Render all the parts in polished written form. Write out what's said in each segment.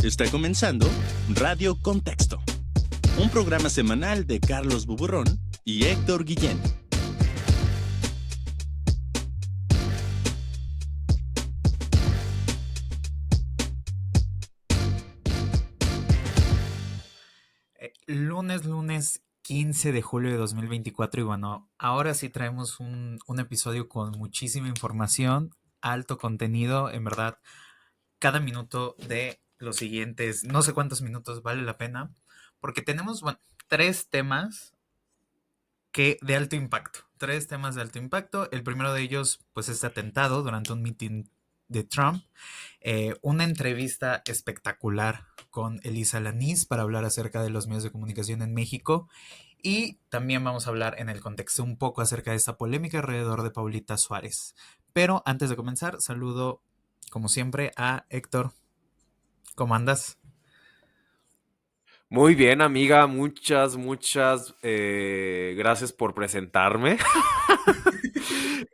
Está comenzando Radio Contexto, un programa semanal de Carlos Buburrón y Héctor Guillén. Lunes 15 de julio de 2024 y bueno, ahora sí traemos un episodio con muchísima información, alto contenido, en verdad, cada minuto de los siguientes, no sé cuántos minutos vale la pena, porque tenemos, bueno, tres temas de alto impacto. El primero de ellos, pues, este atentado durante un meeting de Trump, una entrevista espectacular con Elisa Lanís para hablar acerca de los medios de comunicación en México. Y también vamos a hablar en el contexto un poco acerca de esta polémica alrededor de Paulita Suárez. Pero antes de comenzar, saludo, como siempre, a Héctor. ¿Cómo andas? Muy bien, amiga, muchas gracias por presentarme.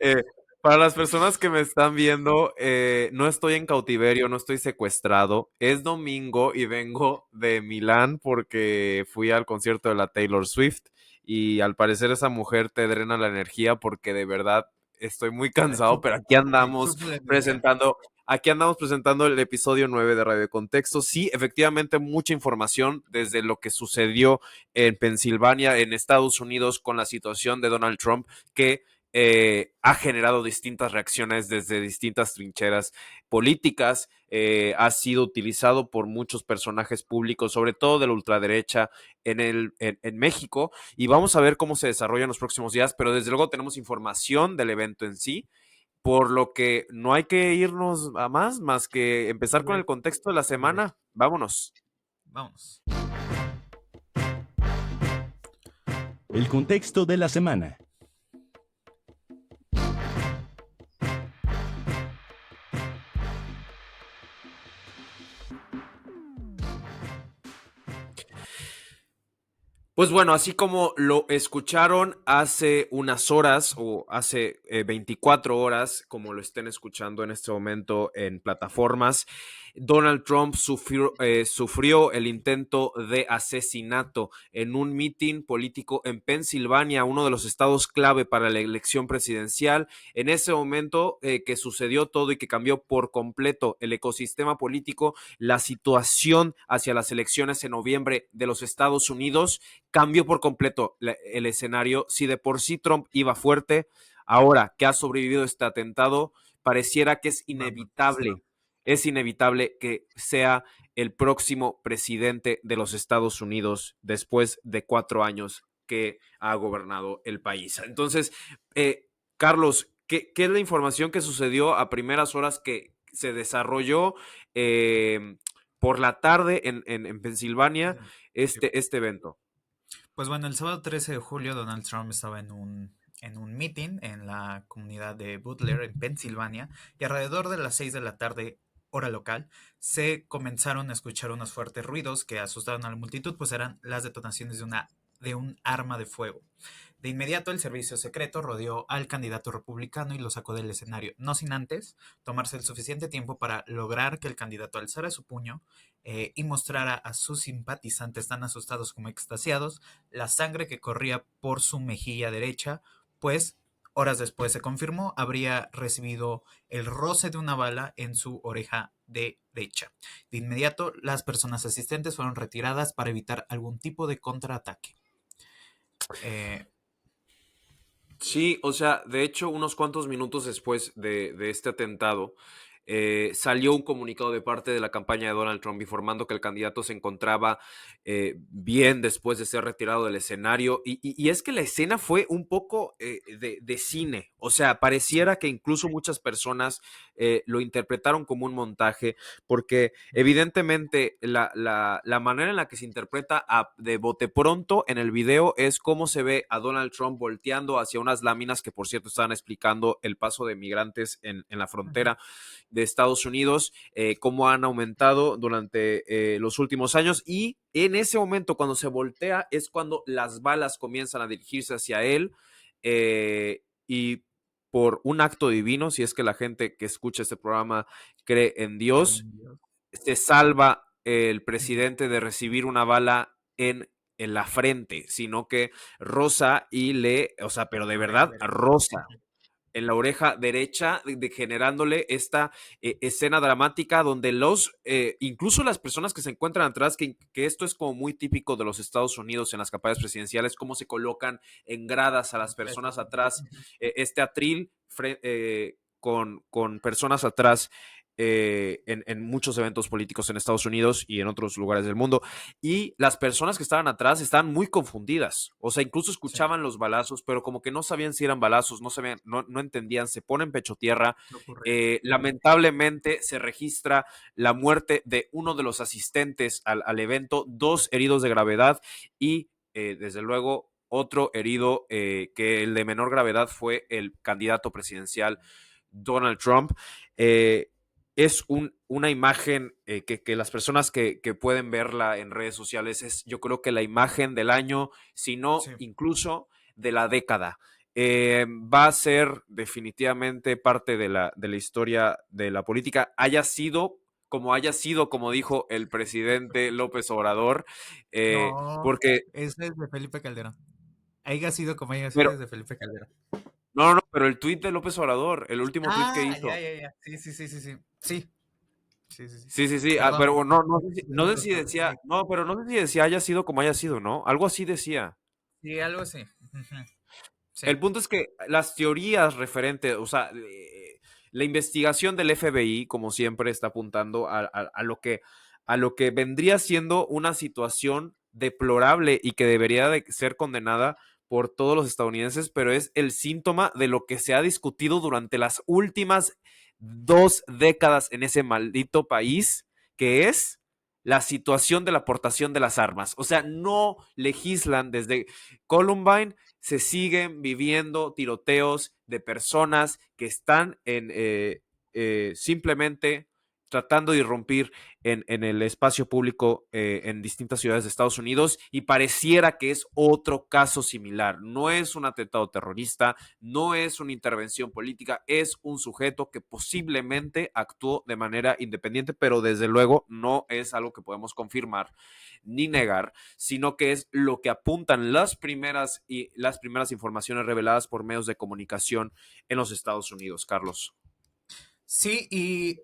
Eh, para las personas que me están viendo, no estoy en cautiverio, no estoy secuestrado. Es domingo y vengo de Milán porque fui al concierto de la Taylor Swift y al parecer esa mujer te drena la energía porque de verdad estoy muy cansado, pero Te chupa la energía. aquí andamos presentando el episodio 9 de Radio Contexto. Sí, efectivamente, mucha información desde lo que sucedió en Pensilvania, en Estados Unidos, con la situación de Donald Trump, que ha generado distintas reacciones desde distintas trincheras políticas, ha sido utilizado por muchos personajes públicos, sobre todo de la ultraderecha en México, y vamos a ver cómo se desarrolla en los próximos días, pero desde luego tenemos información del evento en sí, por lo que no hay que irnos a más que empezar con el contexto de la semana. Vámonos. Vamos. El contexto de la semana. Pues bueno, así como lo escucharon hace unas horas o hace 24 horas, como lo estén escuchando en este momento en plataformas, Donald Trump sufrió el intento de asesinato en un mitin político en Pensilvania, uno de los estados clave para la elección presidencial. En ese momento que sucedió todo y que cambió por completo el ecosistema político, la situación hacia las elecciones en noviembre de los Estados Unidos cambió por completo el escenario. Si de por sí Trump iba fuerte, ahora que ha sobrevivido este atentado, pareciera que es inevitable que sea el próximo presidente de los Estados Unidos después de 4 años que ha gobernado el país. Entonces, Carlos, ¿qué es la información que sucedió a primeras horas que se desarrolló por la tarde en Pensilvania este evento? Pues bueno, el sábado 13 de julio Donald Trump estaba en un meeting en la comunidad de Butler, en Pensilvania, y alrededor de las 6 de la tarde, hora local, se comenzaron a escuchar unos fuertes ruidos que asustaron a la multitud, pues eran las detonaciones de un arma de fuego. De inmediato, el servicio secreto rodeó al candidato republicano y lo sacó del escenario, no sin antes tomarse el suficiente tiempo para lograr que el candidato alzara su puño y mostrara a sus simpatizantes tan asustados como extasiados la sangre que corría por su mejilla derecha, pues horas después se confirmó habría recibido el roce de una bala en su oreja derecha. De inmediato, las personas asistentes fueron retiradas para evitar algún tipo de contraataque. Eh, Sí, o sea, de hecho, unos cuantos minutos después de este atentado, salió un comunicado de parte de la campaña de Donald Trump informando que el candidato se encontraba bien después de ser retirado del escenario. Y es que la escena fue un poco de cine. O sea, sí. pareciera que incluso muchas personas lo interpretaron como un montaje, porque evidentemente la manera en la que se interpreta de bote pronto en el video es cómo se ve a Donald Trump volteando hacia unas láminas que, por cierto, estaban explicando el paso de migrantes en la Ujú. frontera de Estados Unidos, cómo han aumentado durante los últimos años. Y en ese momento, cuando se voltea, es cuando las balas comienzan a dirigirse hacia él. Y por un acto divino, si es que la gente que escucha este programa cree en Dios, se salva el presidente de recibir una bala en la frente, sino que roza o sea, pero de La oreja verdad, derecha. roza en la oreja derecha, generándole esta escena dramática donde incluso las personas que se encuentran atrás, que esto es como muy típico de los Estados Unidos en las campañas presidenciales, cómo se colocan en gradas a las personas atrás, este atril con personas atrás en muchos eventos políticos en Estados Unidos y en otros lugares del mundo. Y las personas que estaban atrás estaban muy confundidas. O sea, incluso Sí, escuchaban los balazos, pero como que no sabían si eran balazos, no entendían, se ponen pecho tierra. ¿qué ocurría? Lamentablemente se registra la muerte de uno de los asistentes al evento, 2 heridos de gravedad y desde luego otro herido, que el de menor gravedad fue el candidato presidencial Donald Trump. Es una imagen que las personas que pueden verla en redes sociales es, yo creo que la imagen del año, si no Sí. incluso de la década. Va a ser definitivamente parte de la historia de la política, haya sido, como dijo el presidente López Obrador, No, porque, ese es de Felipe Calderón. Haya sido como haya sido, pero, es de Felipe Calderón. no, pero el tuit de López Obrador, el último tuit que Ya, hizo. ya, ya. Sí, sí, sí, sí, sí. Sí, sí, sí, sí. Sí, sí, sí, Perdón. pero no sé si Disculpa, decía, sí. no, pero no sé si decía haya sido como haya sido, ¿no? Algo así decía. Sí, algo así. Ujú. Sí, El punto es que las teorías referentes, o sea, la investigación del FBI, como siempre, está apuntando a lo que vendría siendo una situación deplorable y que debería de ser condenada por todos los estadounidenses, pero es el síntoma de lo que se ha discutido durante las últimas 2 décadas en ese maldito país, que es la situación de la aportación de las armas. O sea, no legislan desde Columbine, se siguen viviendo tiroteos de personas que están simplemente tratando de irrumpir en el espacio público en distintas ciudades de Estados Unidos, y pareciera que es otro caso similar. No es un atentado terrorista, no es una intervención política, es un sujeto que posiblemente actuó de manera independiente, pero desde luego no es algo que podemos confirmar ni negar, sino que es lo que apuntan las primeras informaciones reveladas por medios de comunicación en los Estados Unidos, Carlos. sí, y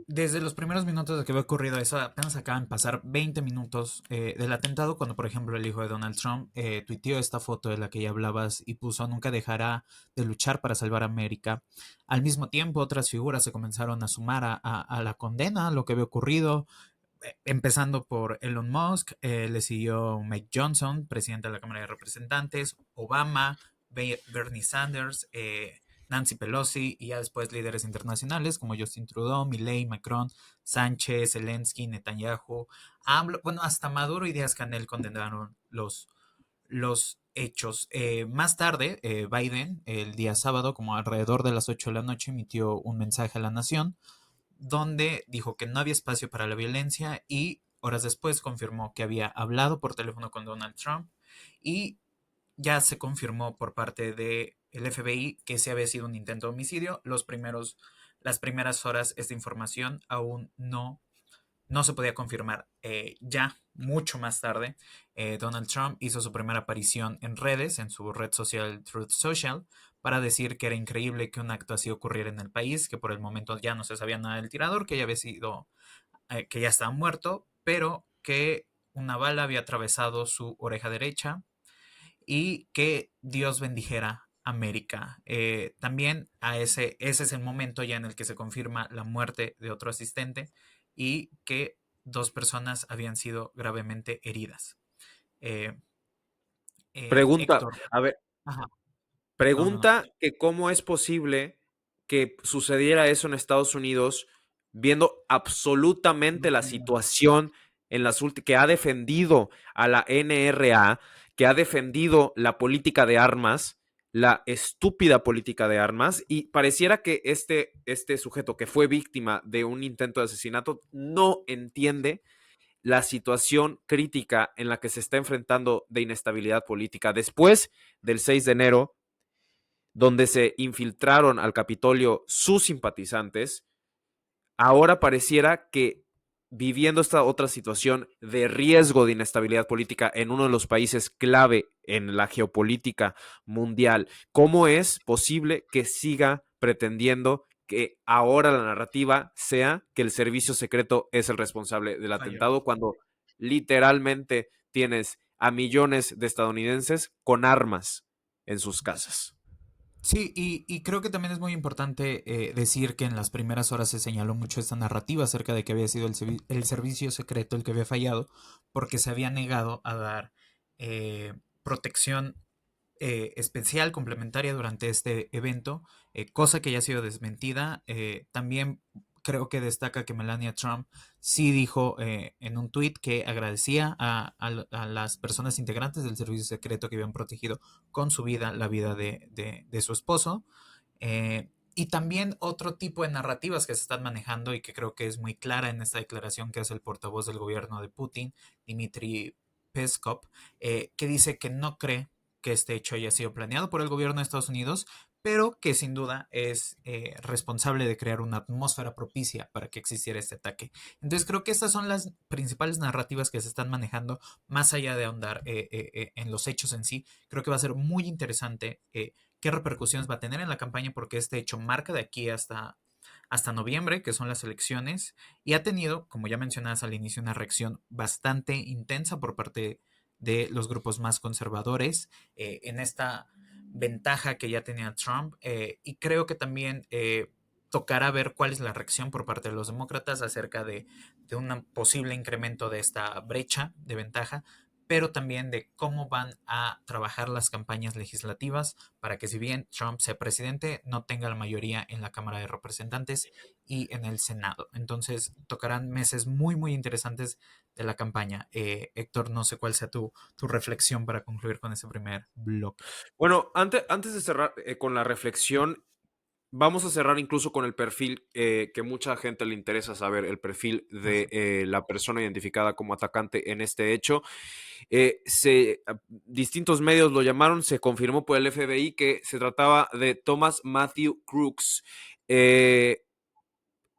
desde los primeros minutos de que había ocurrido eso, apenas acaban de pasar 20 minutos del atentado, cuando por ejemplo el hijo de Donald Trump tuiteó esta foto de la que ya hablabas y puso nunca dejará de luchar para salvar a América. Al mismo tiempo, otras figuras se comenzaron a sumar a la condena, a lo que había ocurrido, empezando por Elon Musk, le siguió Mike Johnson, presidente de la Cámara de Representantes, Obama, Bernie Sanders, Nancy Pelosi y ya después líderes internacionales como Justin Trudeau, Milley, Macron, Sánchez, Zelensky, Netanyahu, AMLO, bueno, hasta Maduro y Díaz-Canel condenaron los hechos. Más tarde, Biden, el día sábado, como alrededor de las 8 de la noche, emitió un mensaje a la nación donde dijo que no había espacio para la violencia y horas después confirmó que había hablado por teléfono con Donald Trump y ya se confirmó por parte del FBI que ese había sido un intento de homicidio. Las primeras horas esta información aún no se podía confirmar. Ya mucho más tarde, Donald Trump hizo su primera aparición en redes, en su red social Truth Social, para decir que era increíble que un acto así ocurriera en el país, que por el momento ya no se sabía nada del tirador, que ya había sido, que ya estaba muerto, pero que una bala había atravesado su oreja derecha y que Dios bendijera América. También ese es el momento ya en el que se confirma la muerte de otro asistente y que 2 personas habían sido gravemente heridas. Eh, Pregunta, Héctor, a ver, ajá, no, no, no. pregunta que cómo es posible que sucediera eso en Estados Unidos, viendo absolutamente la situación que ha defendido a la NRA, que ha defendido la política de armas, la estúpida política de armas, y pareciera que este sujeto que fue víctima de un intento de asesinato no entiende la situación crítica en la que se está enfrentando de inestabilidad política después del 6 de enero, donde se infiltraron al Capitolio sus simpatizantes. Ahora pareciera que viviendo esta otra situación de riesgo de inestabilidad política en uno de los países clave en la geopolítica mundial, ¿cómo es posible que siga pretendiendo que ahora la narrativa sea que el servicio secreto es el responsable del Falló. atentado cuando literalmente tienes a millones de estadounidenses con armas en sus casas? Sí, y creo que también es muy importante decir que en las primeras horas se señaló mucho esta narrativa acerca de que había sido el servicio secreto el que había fallado porque se había negado a dar protección especial complementaria durante este evento, cosa que ya ha sido desmentida. También creo que destaca que Melania Trump sí dijo en un tuit que agradecía a las personas integrantes del servicio secreto que habían protegido con su vida la vida de su esposo. Y también otro tipo de narrativas que se están manejando y que creo que es muy clara en esta declaración que hace el portavoz del gobierno de Putin, Dmitry Peskov, que dice que no cree que este hecho haya sido planeado por el gobierno de Estados Unidos, pero que sin duda es responsable de crear una atmósfera propicia para que existiera este ataque. Entonces creo que estas son las principales narrativas que se están manejando, más allá de ahondar en los hechos en sí. Creo que va a ser muy interesante qué repercusiones va a tener en la campaña, porque este hecho marca de aquí hasta noviembre, que son las elecciones, y ha tenido, como ya mencionabas al inicio, una reacción bastante intensa por parte de los grupos más conservadores en esta ventaja que ya tenía Trump, y creo que también tocará ver cuál es la reacción por parte de los demócratas acerca de un posible incremento de esta brecha de ventaja, pero también de cómo van a trabajar las campañas legislativas para que, si bien Trump sea presidente, no tenga la mayoría en la Cámara de Representantes y en el Senado. Entonces tocarán meses muy, muy interesantes de la campaña. Héctor, no sé cuál sea tu reflexión para concluir con ese primer bloque. Bueno, antes de cerrar con la reflexión, vamos a cerrar incluso con el perfil que mucha gente le interesa saber, el perfil de Perfecto. la persona identificada como atacante en este hecho. Distintos medios lo llamaron, se confirmó por el FBI que se trataba de Thomas Matthew Crooks.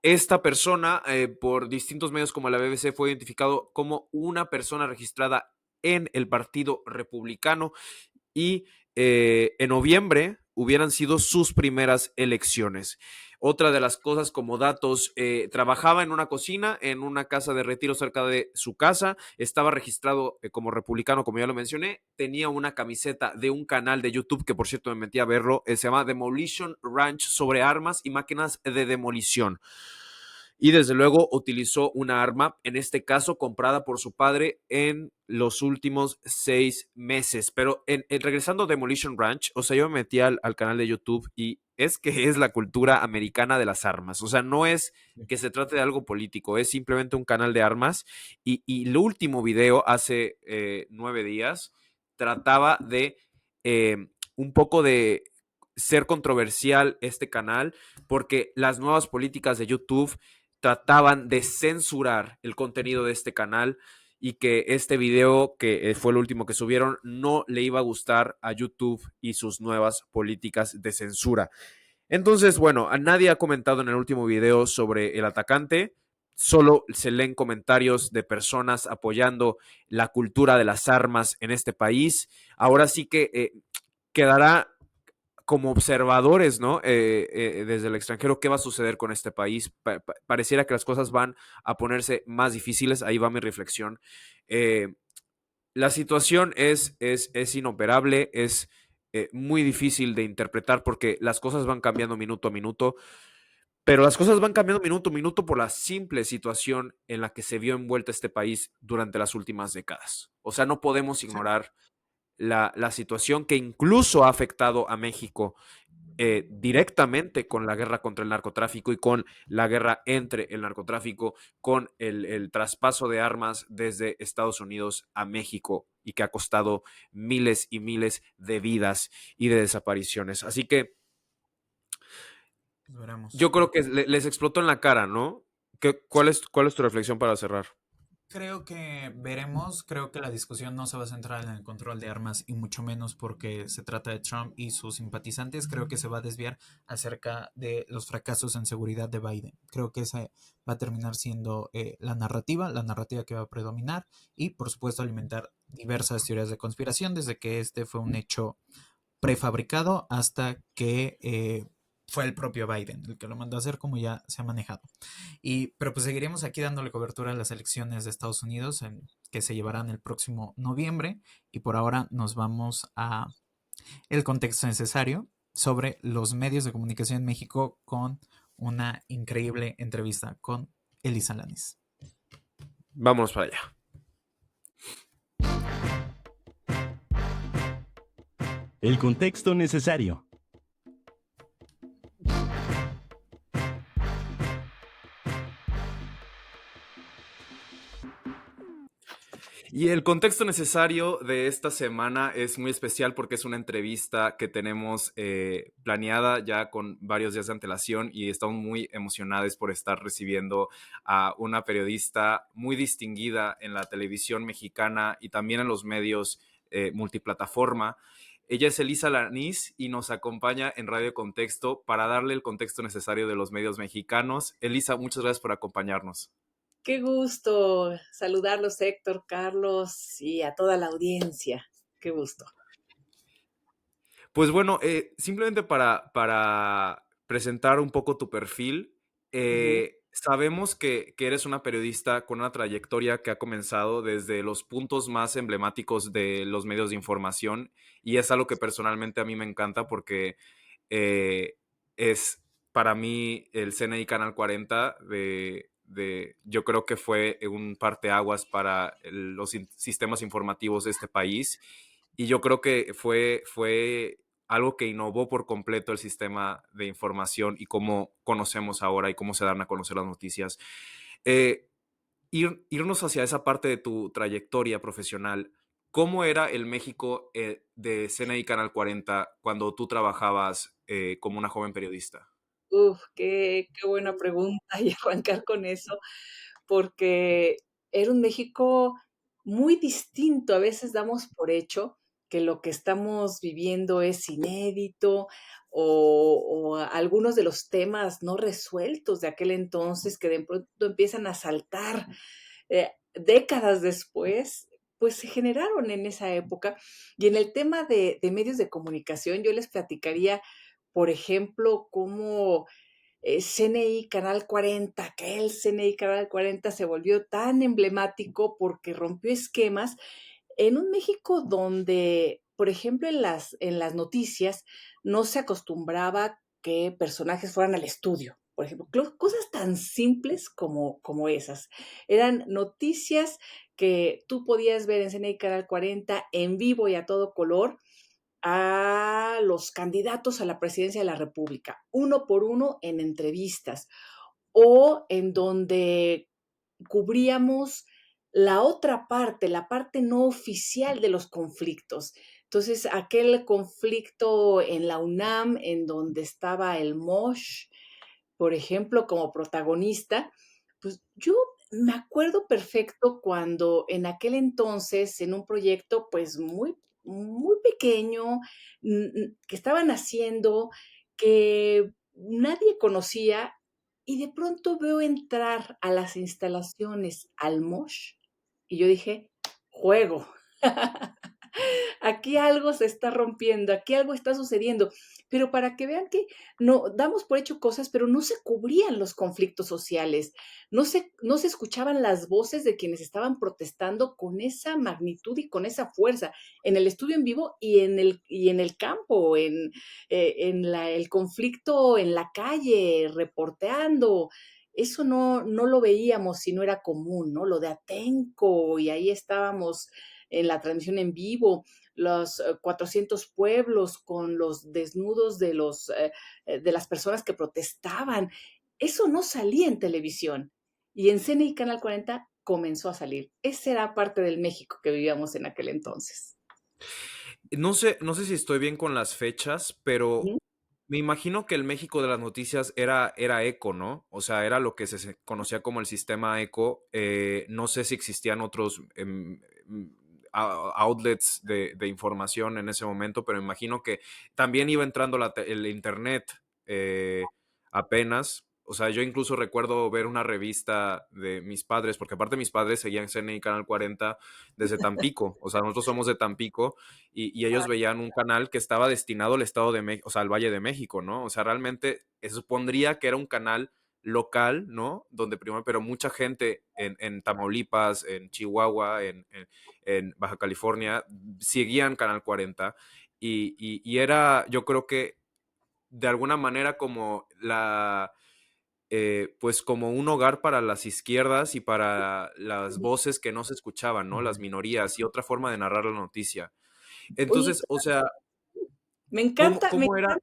Esta persona, por distintos medios como la BBC, fue identificado como una persona registrada en el Partido Republicano y en noviembre hubieran sido sus primeras elecciones. Otra de las cosas como datos, trabajaba en una cocina, en una casa de retiro cerca de su casa, estaba registrado como republicano, como ya lo mencioné, tenía una camiseta de un canal de YouTube, que por cierto me metí a verlo, se llama Demolition Ranch, sobre armas y máquinas de demolición. Y desde luego utilizó una arma, en este caso comprada por su padre en los últimos 6 meses. Pero regresando a Demolition Ranch, o sea, yo me metí al canal de YouTube y es que es la cultura americana de las armas. O sea, no es que se trate de algo político, es simplemente un canal de armas. Y el último video, hace 9 días, trataba de un poco de ser controversial este canal, porque las nuevas políticas de YouTube trataban de censurar el contenido de este canal y que este video, que fue el último que subieron, no le iba a gustar a YouTube y sus nuevas políticas de censura. Entonces, bueno, a nadie ha comentado en el último video sobre el atacante, solo se leen comentarios de personas apoyando la cultura de las armas en este país. Ahora sí que quedará como observadores, ¿no? Desde el extranjero, ¿qué va a suceder con este país? Pareciera que las cosas van a ponerse más difíciles, ahí va mi reflexión. Eh, la situación es inoperable, es muy difícil de interpretar porque las cosas van cambiando minuto a minuto, pero las cosas van cambiando minuto a minuto por la simple situación en la que se vio envuelta este país durante las últimas décadas. O sea, no podemos Sí. ignorar la situación que incluso ha afectado a México directamente con la guerra contra el narcotráfico y con la guerra entre el narcotráfico, con el traspaso de armas desde Estados Unidos a México y que ha costado miles y miles de vidas y de desapariciones. Así que Pues veremos. yo creo que les explotó en la cara, ¿no? ¿Cuál es tu reflexión para cerrar? Creo que veremos, creo que la discusión no se va a centrar en el control de armas y mucho menos porque se trata de Trump y sus simpatizantes, creo que se va a desviar acerca de los fracasos en seguridad de Biden. Creo que esa va a terminar siendo la narrativa que va a predominar y por supuesto alimentar diversas teorías de conspiración desde que este fue un hecho prefabricado hasta que fue el propio Biden el que lo mandó a hacer como ya se ha manejado. Pero pues seguiremos aquí dándole cobertura a las elecciones de Estados Unidos que se llevarán el próximo noviembre y por ahora nos vamos a el contexto necesario sobre los medios de comunicación en México con una increíble entrevista con Elisa Lanis. Vámonos para allá. El contexto necesario. Y el contexto necesario de esta semana es muy especial porque es una entrevista que tenemos planeada ya con varios días de antelación y estamos muy emocionados por estar recibiendo a una periodista muy distinguida en la televisión mexicana y también en los medios multiplataforma. Ella es Elisa Lanis y nos acompaña en Radio Contexto para darle el contexto necesario de los medios mexicanos. Elisa, muchas gracias por acompañarnos. Qué gusto saludarlos, Héctor, Carlos y a toda la audiencia. Qué gusto. Pues bueno, simplemente para presentar un poco tu perfil, Ujú. sabemos que eres una periodista con una trayectoria que ha comenzado desde los puntos más emblemáticos de los medios de información y es algo que personalmente a mí me encanta porque eh, es para mí el CNI Canal 40 yo creo que fue un parteaguas para los sistemas informativos de este país y yo creo que fue algo que innovó por completo el sistema de información y cómo conocemos ahora y cómo se dan a conocer las noticias. Eh, irnos hacia esa parte de tu trayectoria profesional, ¿cómo era el México de CNI Canal 40 cuando tú trabajabas como una joven periodista? Qué buena pregunta y arrancar con eso, porque era un México muy distinto. A veces damos por hecho que lo que estamos viviendo es inédito o algunos de los temas no resueltos de aquel entonces que de pronto empiezan a saltar décadas después, pues se generaron en esa época. Y en el tema de medios de comunicación, yo les platicaría, por ejemplo, cómo CNI Canal 40, aquel CNI Canal 40 se volvió tan emblemático porque rompió esquemas en un México donde, por ejemplo, en las noticias no se acostumbraba que personajes fueran al estudio. Por ejemplo, cosas tan simples como esas. Eran noticias que tú podías ver en CNI Canal 40 en vivo y a todo color a los candidatos a la presidencia de la República, uno por uno en entrevistas o en donde cubríamos la otra parte, la parte no oficial de los conflictos. Entonces, aquel conflicto en la UNAM, en donde estaba el Mosh, por ejemplo, como protagonista, pues yo me acuerdo perfecto cuando en aquel entonces, en un proyecto pues muy pequeño, que estaban haciendo, que nadie conocía, y de pronto veo entrar a las instalaciones al Mosh, y yo dije: "Juego". Aquí algo se está rompiendo, aquí algo está sucediendo, pero para que vean que no damos por hecho cosas, pero no se cubrían los conflictos sociales, no se escuchaban las voces de quienes estaban protestando con esa magnitud y con esa fuerza, en el estudio en vivo y en el campo, el conflicto en la calle, reporteando. Eso no lo veíamos si no era común, ¿no? Lo de Atenco, y ahí estábamos en la transmisión en vivo, los 400 pueblos con los desnudos de las personas que protestaban. Eso no salía en televisión. Y en CNI Canal 40 comenzó a salir. Ese era parte del México que vivíamos en aquel entonces. No sé si estoy bien con las fechas, pero Ujú. Me imagino que el México de las noticias era ECO, ¿no? O sea, era lo que se conocía como el sistema ECO. No sé si existían otros outlets de información en ese momento, pero imagino que también iba entrando el internet apenas. O sea, yo incluso recuerdo ver una revista de mis padres, porque aparte mis padres seguían CNI Canal 40 desde Tampico. O sea, nosotros somos de Tampico y ellos veían un canal que estaba destinado al Estado de México, o sea, al Valle de México, ¿no? O sea, realmente supondría que era un canal local, ¿no? Donde primero, pero mucha gente en Tamaulipas, en Chihuahua, en Baja California, seguían Canal 40 y era, yo creo que de alguna manera como pues como un hogar para las izquierdas y para las voces que no se escuchaban, ¿no? Las minorías y otra forma de narrar la noticia. Oye, Entonces, o sea, me ¿cómo era, encanta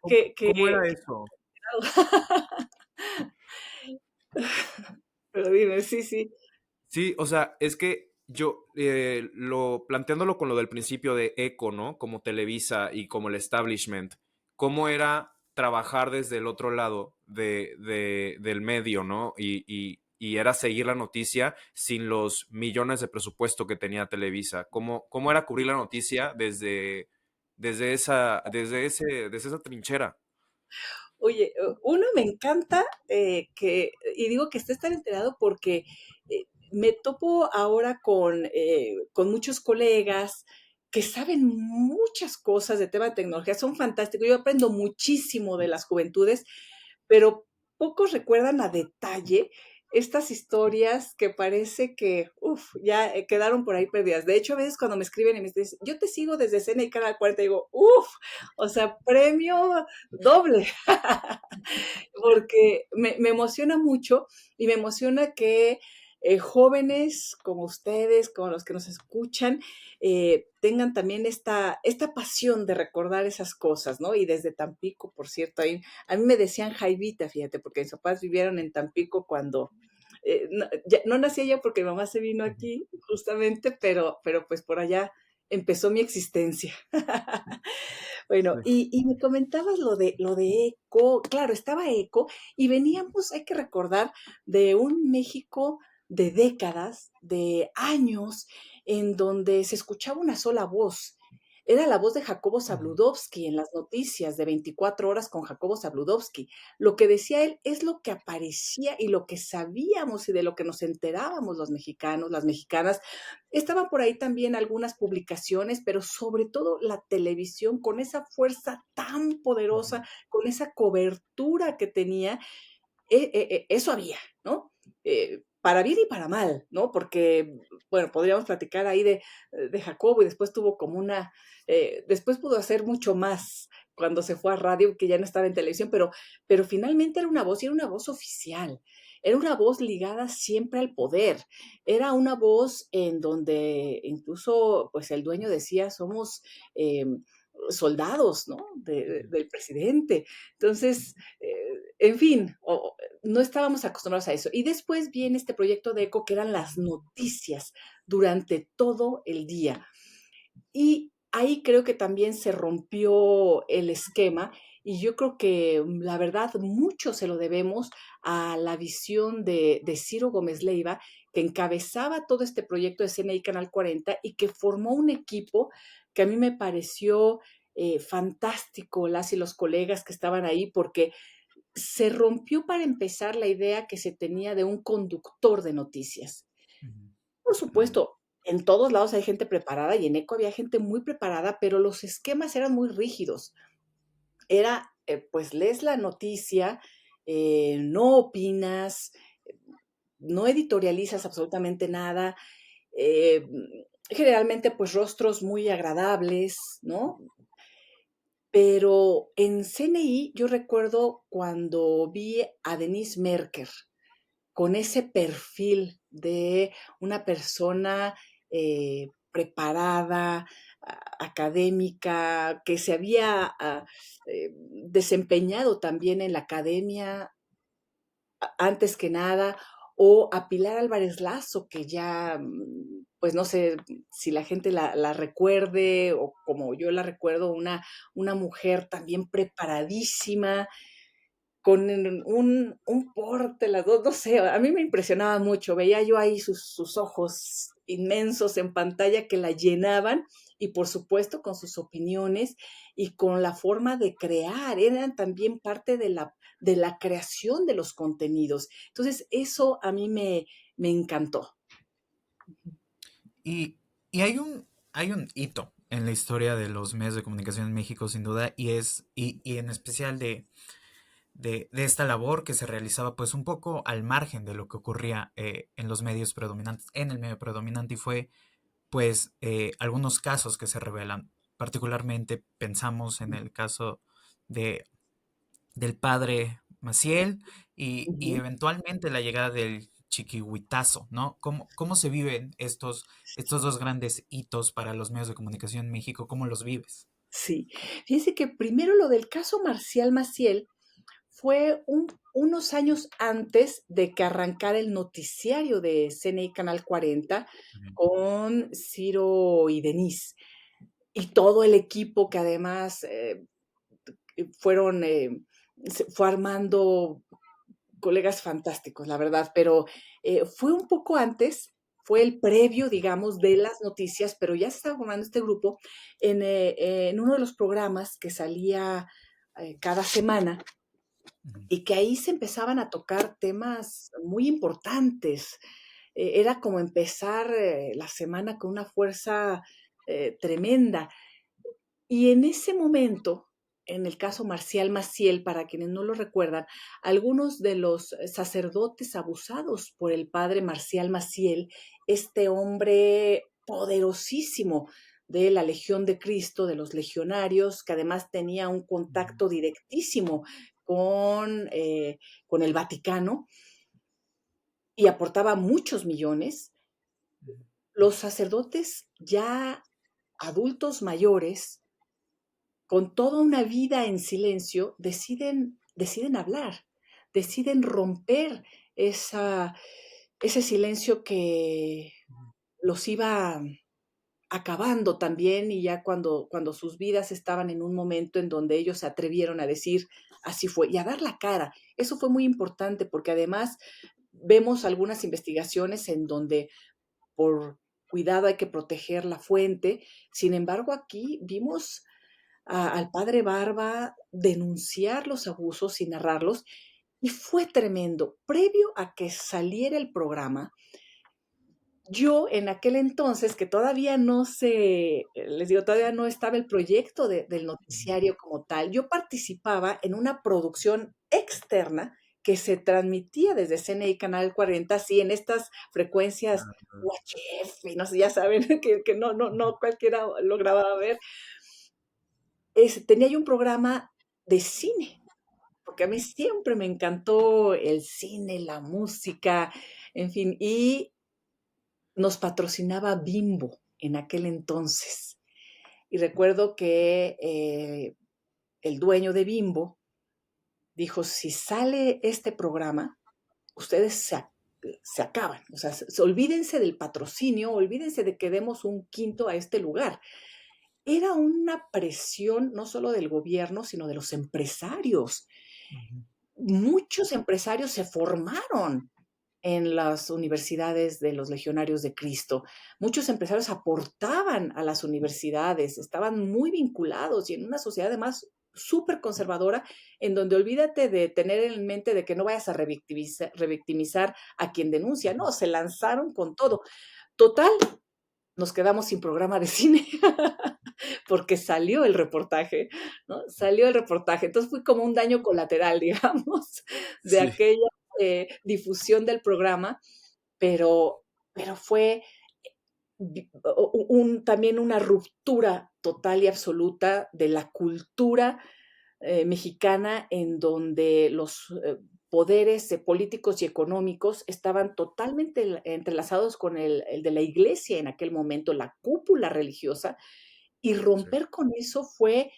que, cómo que, era eso? pero dime, sí, sí. Sí, o sea, es que yo, planteándolo con lo del principio de ECO, ¿no? Como Televisa y como el establishment, ¿cómo era trabajar desde el otro lado del medio, ¿no? Y era seguir la noticia sin los millones de presupuesto que tenía Televisa. ¿Cómo era cubrir la noticia desde esa trinchera? Oye, uno me encanta y digo que estés tan enterado porque me topo ahora con muchos colegas que saben muchas cosas de tema de tecnología, son fantásticos. Yo aprendo muchísimo de las juventudes, pero pocos recuerdan a detalle estas historias que parece que, ya quedaron por ahí perdidas. De hecho, a veces cuando me escriben y me dicen, yo te sigo desde Cena y Canal 40, digo, o sea, premio doble, porque me emociona mucho y me emociona que jóvenes como ustedes, como los que nos escuchan, tengan también esta pasión de recordar esas cosas, ¿no? Y desde Tampico, por cierto, ahí, a mí me decían Jaivita, fíjate, porque mis papás vivieron en Tampico cuando no nací allá porque mi mamá se vino aquí justamente, pero pues por allá empezó mi existencia. Bueno, Sí. y me comentabas lo de ECO, claro, estaba ECO y veníamos, hay que recordar, de un México de décadas, de años, en donde se escuchaba una sola voz. Era la voz de Jacobo Zabludovsky en las noticias de 24 horas con Jacobo Zabludovsky. Lo que decía él es lo que aparecía y lo que sabíamos y de lo que nos enterábamos los mexicanos, las mexicanas. Estaban por ahí también algunas publicaciones, pero sobre todo la televisión con esa fuerza tan poderosa, con esa cobertura que tenía, eso había, ¿no? Para bien y para mal, ¿no? Porque, bueno, podríamos platicar ahí de Jacobo y después tuvo como después pudo hacer mucho más cuando se fue a radio, que ya no estaba en televisión, pero finalmente era una voz y era una voz oficial, era una voz ligada siempre al poder, era una voz en donde incluso, pues el dueño decía, somos soldados, ¿no? Del presidente. Entonces, en fin, no estábamos acostumbrados a eso. Y después viene este proyecto de ECO, que eran las noticias durante todo el día. Y ahí creo que también se rompió el esquema y yo creo que la verdad mucho se lo debemos a la visión de Ciro Gómez Leiva, que encabezaba todo este proyecto de CNI Canal 40 y que formó un equipo que a mí me pareció fantástico, las y los colegas que estaban ahí, porque se rompió para empezar la idea que se tenía de un conductor de noticias. Ujú. Por Mm, supuesto, en todos lados hay gente preparada y en ECO había gente muy preparada, pero los esquemas eran muy rígidos. Era, pues lees la noticia, no opinas, eh, no editorializas absolutamente nada, eh, generalmente pues rostros muy agradables, ¿no? Pero en CNI yo recuerdo cuando vi a Denise Merker con ese perfil de una persona preparada, académica, que se había desempeñado también en la academia antes que nada, o a Pilar Álvarez Lazo, que ya, pues no sé si la gente la recuerde o como yo la recuerdo, una mujer también preparadísima, con un porte, las dos, no sé, a mí me impresionaba mucho, veía yo ahí sus ojos inmensos en pantalla que la llenaban y por supuesto con sus opiniones y con la forma de crear, eran también parte de la creación de los contenidos. Entonces, eso a mí me encantó. Y, y hay un hito en la historia de los medios de comunicación en México, sin duda, y en especial de esta labor que se realizaba pues un poco al margen de lo que ocurría en los medios predominantes, en el medio predominante, y fue pues algunos casos que se revelan. Particularmente pensamos en el caso de, del padre Maciel y Ujú. eventualmente la llegada del chiquihuitazo, ¿no? ¿Cómo se viven estos dos grandes hitos para los medios de comunicación en México? ¿Cómo los vives? Sí, fíjense que primero lo del caso Marcial Maciel fue unos años antes de que arrancara el noticiario de CNI Canal 40 Ujú. con Ciro y Denise. Y todo el equipo que además fueron, se fue armando colegas fantásticos, la verdad, pero fue un poco antes, fue el previo, digamos, de las noticias, pero ya se estaba formando este grupo en uno de los programas que salía cada semana Ujú. y que ahí se empezaban a tocar temas muy importantes. Era como empezar la semana con una fuerza tremenda. Y en ese momento, en el caso Marcial Maciel, para quienes no lo recuerdan, algunos de los sacerdotes abusados por el padre Marcial Maciel, este hombre poderosísimo de la Legión de Cristo, de los legionarios, que además tenía un contacto directísimo con el Vaticano y aportaba muchos millones, los sacerdotes ya adultos mayores con toda una vida en silencio, deciden hablar, deciden romper esa, ese silencio que los iba acabando también y ya cuando sus vidas estaban en un momento en donde ellos se atrevieron a decir así fue y a dar la cara. Eso fue muy importante porque además vemos algunas investigaciones en donde por cuidado hay que proteger la fuente. Sin embargo, aquí vimos al padre Barba denunciar los abusos y narrarlos, y fue tremendo. Previo a que saliera el programa, yo en aquel entonces, que todavía no se, les digo, todavía no estaba el proyecto del noticiario como tal, yo participaba en una producción externa que se transmitía desde CNI Canal 40, así en estas frecuencias UHF, no sé, ya saben que no cualquiera lo grababa a ver, tenía yo un programa de cine, porque a mí siempre me encantó el cine, la música, en fin, y nos patrocinaba Bimbo en aquel entonces. Y recuerdo que el dueño de Bimbo dijo, si sale este programa, ustedes se acaban, o sea, olvídense del patrocinio, olvídense de que demos un quinto a este lugar. Era una presión no solo del gobierno, sino de los empresarios. Ujú. Muchos empresarios se formaron en las universidades de los legionarios de Cristo. Muchos empresarios aportaban a las universidades, estaban muy vinculados y en una sociedad además súper conservadora, en donde olvídate de tener en mente de que no vayas a revictimizar a quien denuncia, no, se lanzaron con todo. Total, nos quedamos sin programa de cine porque salió el reportaje, ¿no? Salió el reportaje. Entonces fue como un daño colateral, digamos, de Sí. aquella difusión del programa, pero fue también una ruptura total y absoluta de la cultura mexicana en donde los poderes políticos y económicos estaban totalmente entrelazados con el de la iglesia en aquel momento, la cúpula religiosa, y Sí. romper con eso fue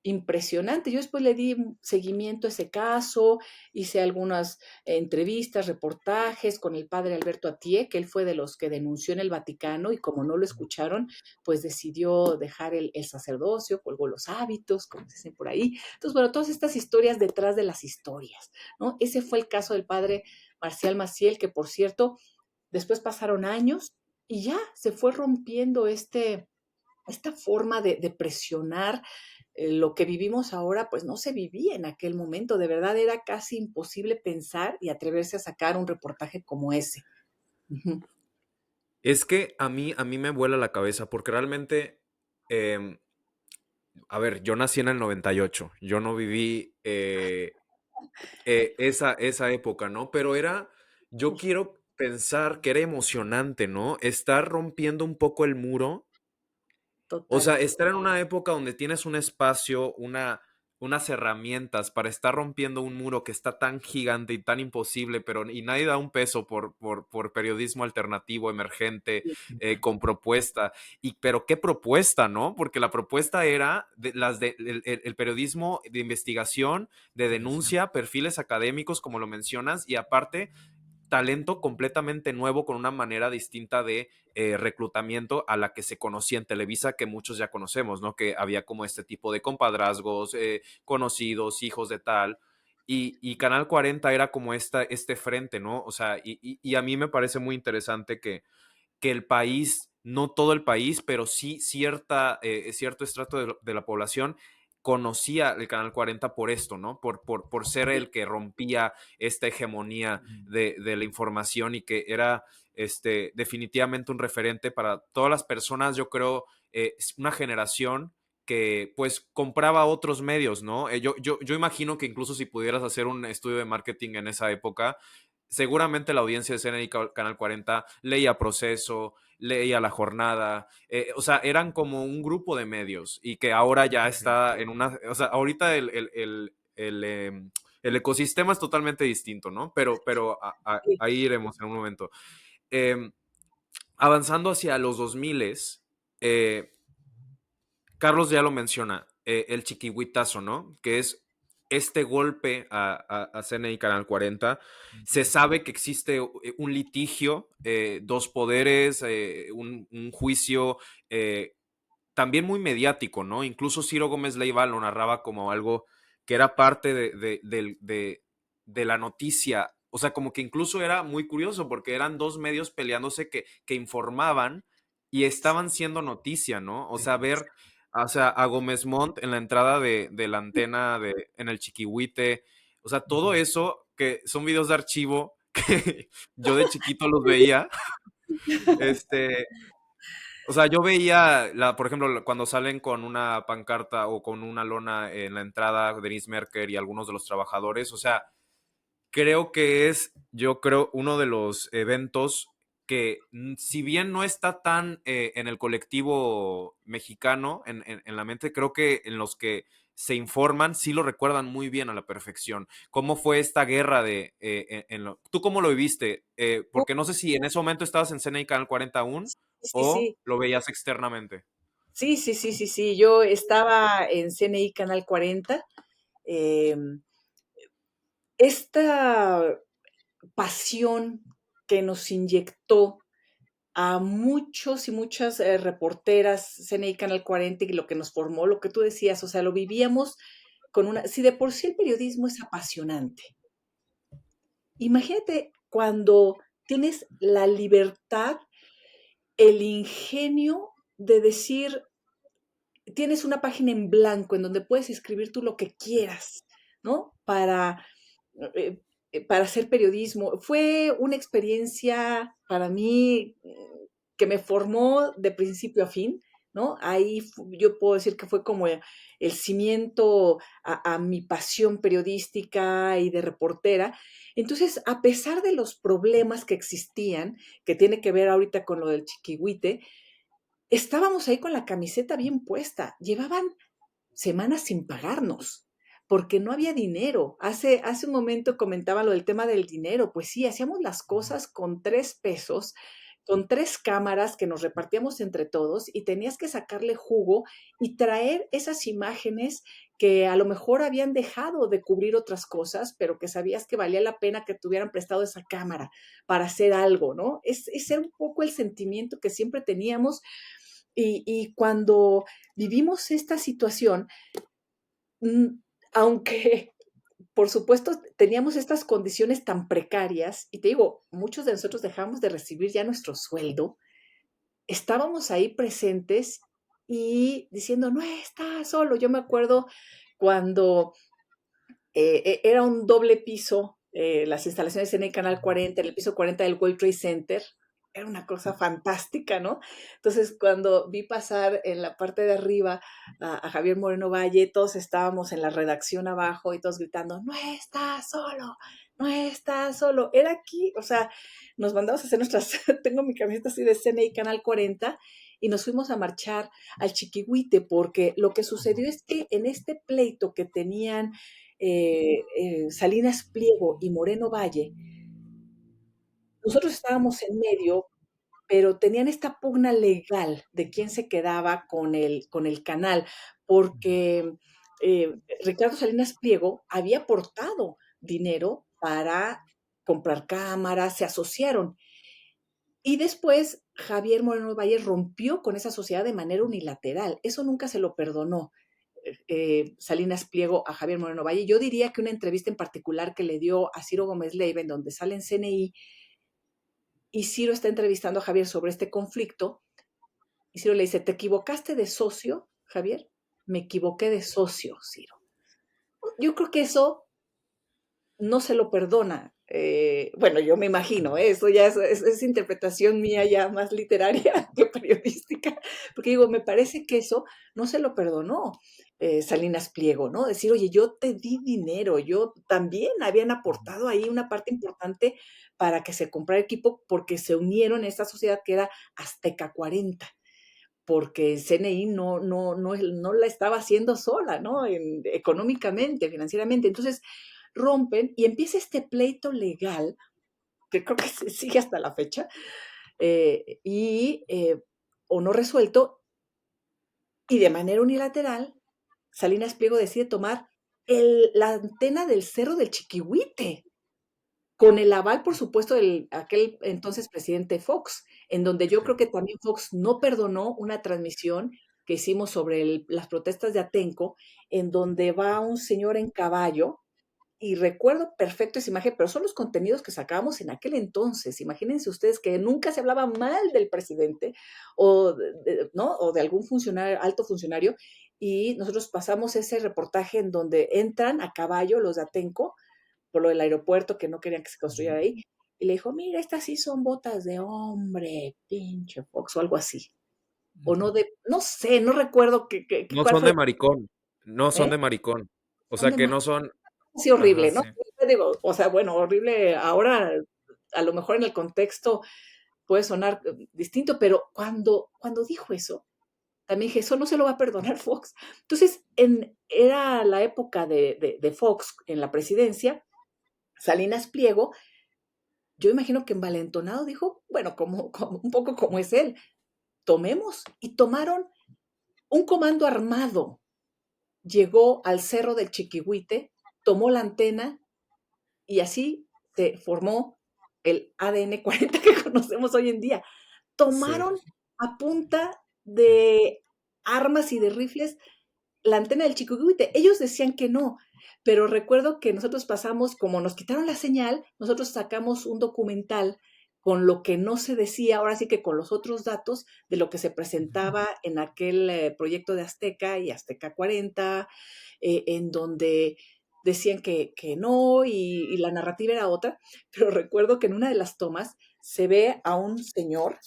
impresionante. Yo después le di seguimiento a ese caso, hice algunas entrevistas, reportajes con el padre Alberto Atié, que él fue de los que denunció en el Vaticano y como no lo escucharon, pues decidió dejar el sacerdocio, colgó los hábitos, como dicen por ahí. Entonces, bueno, todas estas historias detrás de las historias, ¿no? Ese fue el caso del padre Marcial Maciel, que por cierto, después pasaron años y ya se fue rompiendo esta forma de presionar lo que vivimos ahora, pues no se vivía en aquel momento. De verdad era casi imposible pensar y atreverse a sacar un reportaje como ese. Ujú. Es que a mí me vuela la cabeza porque realmente, em, a ver, yo nací en el 98, yo no viví esa época, ¿no? Pero yo quiero pensar que era emocionante, ¿no? Estar rompiendo un poco el muro. O Total. sea, estar en una época donde tienes un espacio, unas herramientas para estar rompiendo un muro que está tan gigante y tan imposible, y nadie da un peso por periodismo alternativo, emergente, con propuesta. Pero qué propuesta, ¿no? Porque la propuesta era el periodismo de investigación, de denuncia, perfiles académicos, como lo mencionas, y aparte talento completamente nuevo con una manera distinta de reclutamiento a la que se conocía en Televisa, que muchos ya conocemos, ¿no? Que había como este tipo de compadrazgos, conocidos, hijos de tal. Y Canal 40 era como este frente, ¿no? O sea, y a mí me parece muy interesante que el país, no todo el país, pero sí cierto estrato de la población conocía el Canal 40 por esto, ¿no? Por ser el que rompía esta hegemonía de la información y que era definitivamente un referente para todas las personas, yo creo, una generación que pues compraba otros medios, ¿no? Yo imagino que incluso si pudieras hacer un estudio de marketing en esa época, seguramente la audiencia de CNI Canal 40 leía Proceso, leía La Jornada, o sea, eran como un grupo de medios y que ahora ya está en una, o sea, ahorita el ecosistema es totalmente distinto, ¿no? Pero Sí, ahí iremos en un momento. Eh, Avanzando hacia los 2000, eh, Carlos ya lo menciona, el chiquihuitazo, ¿no? Que es este golpe a CNI Canal 40. Se sabe que existe un litigio, dos poderes, un juicio también muy mediático, ¿no? Incluso Ciro Gómez Leiva lo narraba como algo que era parte de la noticia. O sea, como que incluso era muy curioso porque eran dos medios peleándose que informaban y estaban siendo noticia, ¿no? O sea, ver a Gómez Montt en la entrada de la antena en el Chiquihuite, o sea, todo eso que son videos de archivo que yo de chiquito los veía, este, o sea, yo veía, por ejemplo, cuando salen con una pancarta o con una lona en la entrada, Denise Merker y algunos de los trabajadores, o sea, creo que yo creo, uno de los eventos que, si bien no está tan en el colectivo mexicano, en la mente, creo que en los que se informan, sí lo recuerdan muy bien a la perfección. ¿Cómo fue esta guerra ¿Tú cómo lo viviste? Porque no sé si en ese momento estabas en CNI Canal 40 aún sí, o sí. lo veías externamente. Sí, sí, sí, sí, sí. Yo estaba en CNI Canal 40. em, Esta pasión que nos inyectó a muchos y muchas reporteras, CNI Canal 40 y lo que nos formó, lo que tú decías, o sea, lo vivíamos con una, si de por sí el periodismo es apasionante, imagínate cuando tienes la libertad, el ingenio de decir, tienes una página en blanco en donde puedes escribir tú lo que quieras, ¿no? Eh, para hacer periodismo. Fue una experiencia para mí que me formó de principio a fin, ¿no? Ahí yo puedo decir que fue como el cimiento a mi pasión periodística y de reportera. Entonces, a pesar de los problemas que existían, que tiene que ver ahorita con lo del chiquihuite, estábamos ahí con la camiseta bien puesta. Llevaban semanas sin pagarnos, porque no había dinero. Hace un momento comentaba lo del tema del dinero. Pues sí, hacíamos las cosas con 3 pesos, con 3 cámaras que nos repartíamos entre todos y tenías que sacarle jugo y traer esas imágenes que a lo mejor habían dejado de cubrir otras cosas, pero que sabías que valía la pena que te hubieran prestado esa cámara para hacer algo, ¿no? Ese era un poco el sentimiento que siempre teníamos y cuando vivimos esta situación, aunque por supuesto teníamos estas condiciones tan precarias, y te digo, muchos de nosotros dejamos de recibir ya nuestro sueldo, estábamos ahí presentes y diciendo, no estás solo. Yo me acuerdo cuando era un doble piso, las instalaciones en el Canal 40, en el piso 40 del World Trade Center. Era una cosa fantástica, ¿no? Entonces, cuando vi pasar en la parte de arriba a Javier Moreno Valle, todos estábamos en la redacción abajo y todos gritando, no estás solo, no estás solo. Era aquí, o sea, nos mandamos a hacer nuestras, tengo mi camiseta así de CNI Canal 40, y nos fuimos a marchar al Chiquihuite, porque lo que sucedió es que en este pleito que tenían Salinas Pliego y Moreno Valle, nosotros estábamos en medio, pero tenían esta pugna legal de quién se quedaba con el canal, porque Ricardo Salinas Pliego había aportado dinero para comprar cámaras, se asociaron. Y después Javier Moreno Valle rompió con esa sociedad de manera unilateral. Eso nunca se lo perdonó Salinas Pliego a Javier Moreno Valle. Yo diría que una entrevista en particular que le dio a Ciro Gómez Leiva, en donde sale en CNI, y Ciro está entrevistando a Javier sobre este conflicto, y Ciro le dice, ¿te equivocaste de socio, Javier? Me equivoqué de socio, Ciro. Yo creo que eso no se lo perdona. Bueno, yo me imagino, eso ya es interpretación mía ya más literaria que periodística, porque digo, me parece que eso no se lo perdonó Salinas Pliego, ¿no? Decir, oye, yo te di dinero, yo también habían aportado ahí una parte importante para que se comprara equipo porque se unieron en esta sociedad que era Azteca 40, porque CNI no la estaba haciendo sola, ¿no? Económicamente, financieramente. Entonces, rompen y empieza este pleito legal, que creo que se sigue hasta la fecha, o no resuelto, y de manera unilateral, Salinas Pliego decide tomar la antena del Cerro del Chiquihuite, con el aval, por supuesto, de aquel entonces presidente Fox, en donde yo creo que también Fox no perdonó una transmisión que hicimos sobre las protestas de Atenco, en donde va un señor en caballo, y recuerdo perfecto esa imagen, pero son los contenidos que sacábamos en aquel entonces. Imagínense ustedes que nunca se hablaba mal del presidente ¿no? O de algún funcionario, alto funcionario, y nosotros pasamos ese reportaje en donde entran a caballo los de Atenco por lo del aeropuerto, que no querían que se construyera ahí, y le dijo, mira, estas sí son botas de hombre, pinche Fox, o algo así. O no sé, no recuerdo No cuál son fue. de maricón, no son ¿Eh? de maricón. O Son sea de que no son, sí, ajá. horrible, ¿no? Sí. Yo digo, o sea, bueno, horrible ahora, a lo mejor en el contexto puede sonar distinto, pero cuando dijo eso, también dije, eso no se lo va a perdonar Fox. Entonces, era la época de Fox en la presidencia, Salinas Pliego, yo imagino que envalentonado dijo, bueno, un poco como es él, tomemos, y tomaron un comando armado, llegó al Cerro del Chiquihuite, tomó la antena, y así se formó el ADN 40 que conocemos hoy en día. Sí. Tomaron a punta de armas y de rifles la antena del Chiquihuite. Ellos decían que no, pero recuerdo que nosotros pasamos, como nos quitaron la señal, nosotros sacamos un documental con lo que no se decía, ahora sí que con los otros datos de lo que se presentaba en aquel proyecto de Azteca y Azteca 40, en donde decían que no y la narrativa era otra, pero recuerdo que en una de las tomas se ve a un señor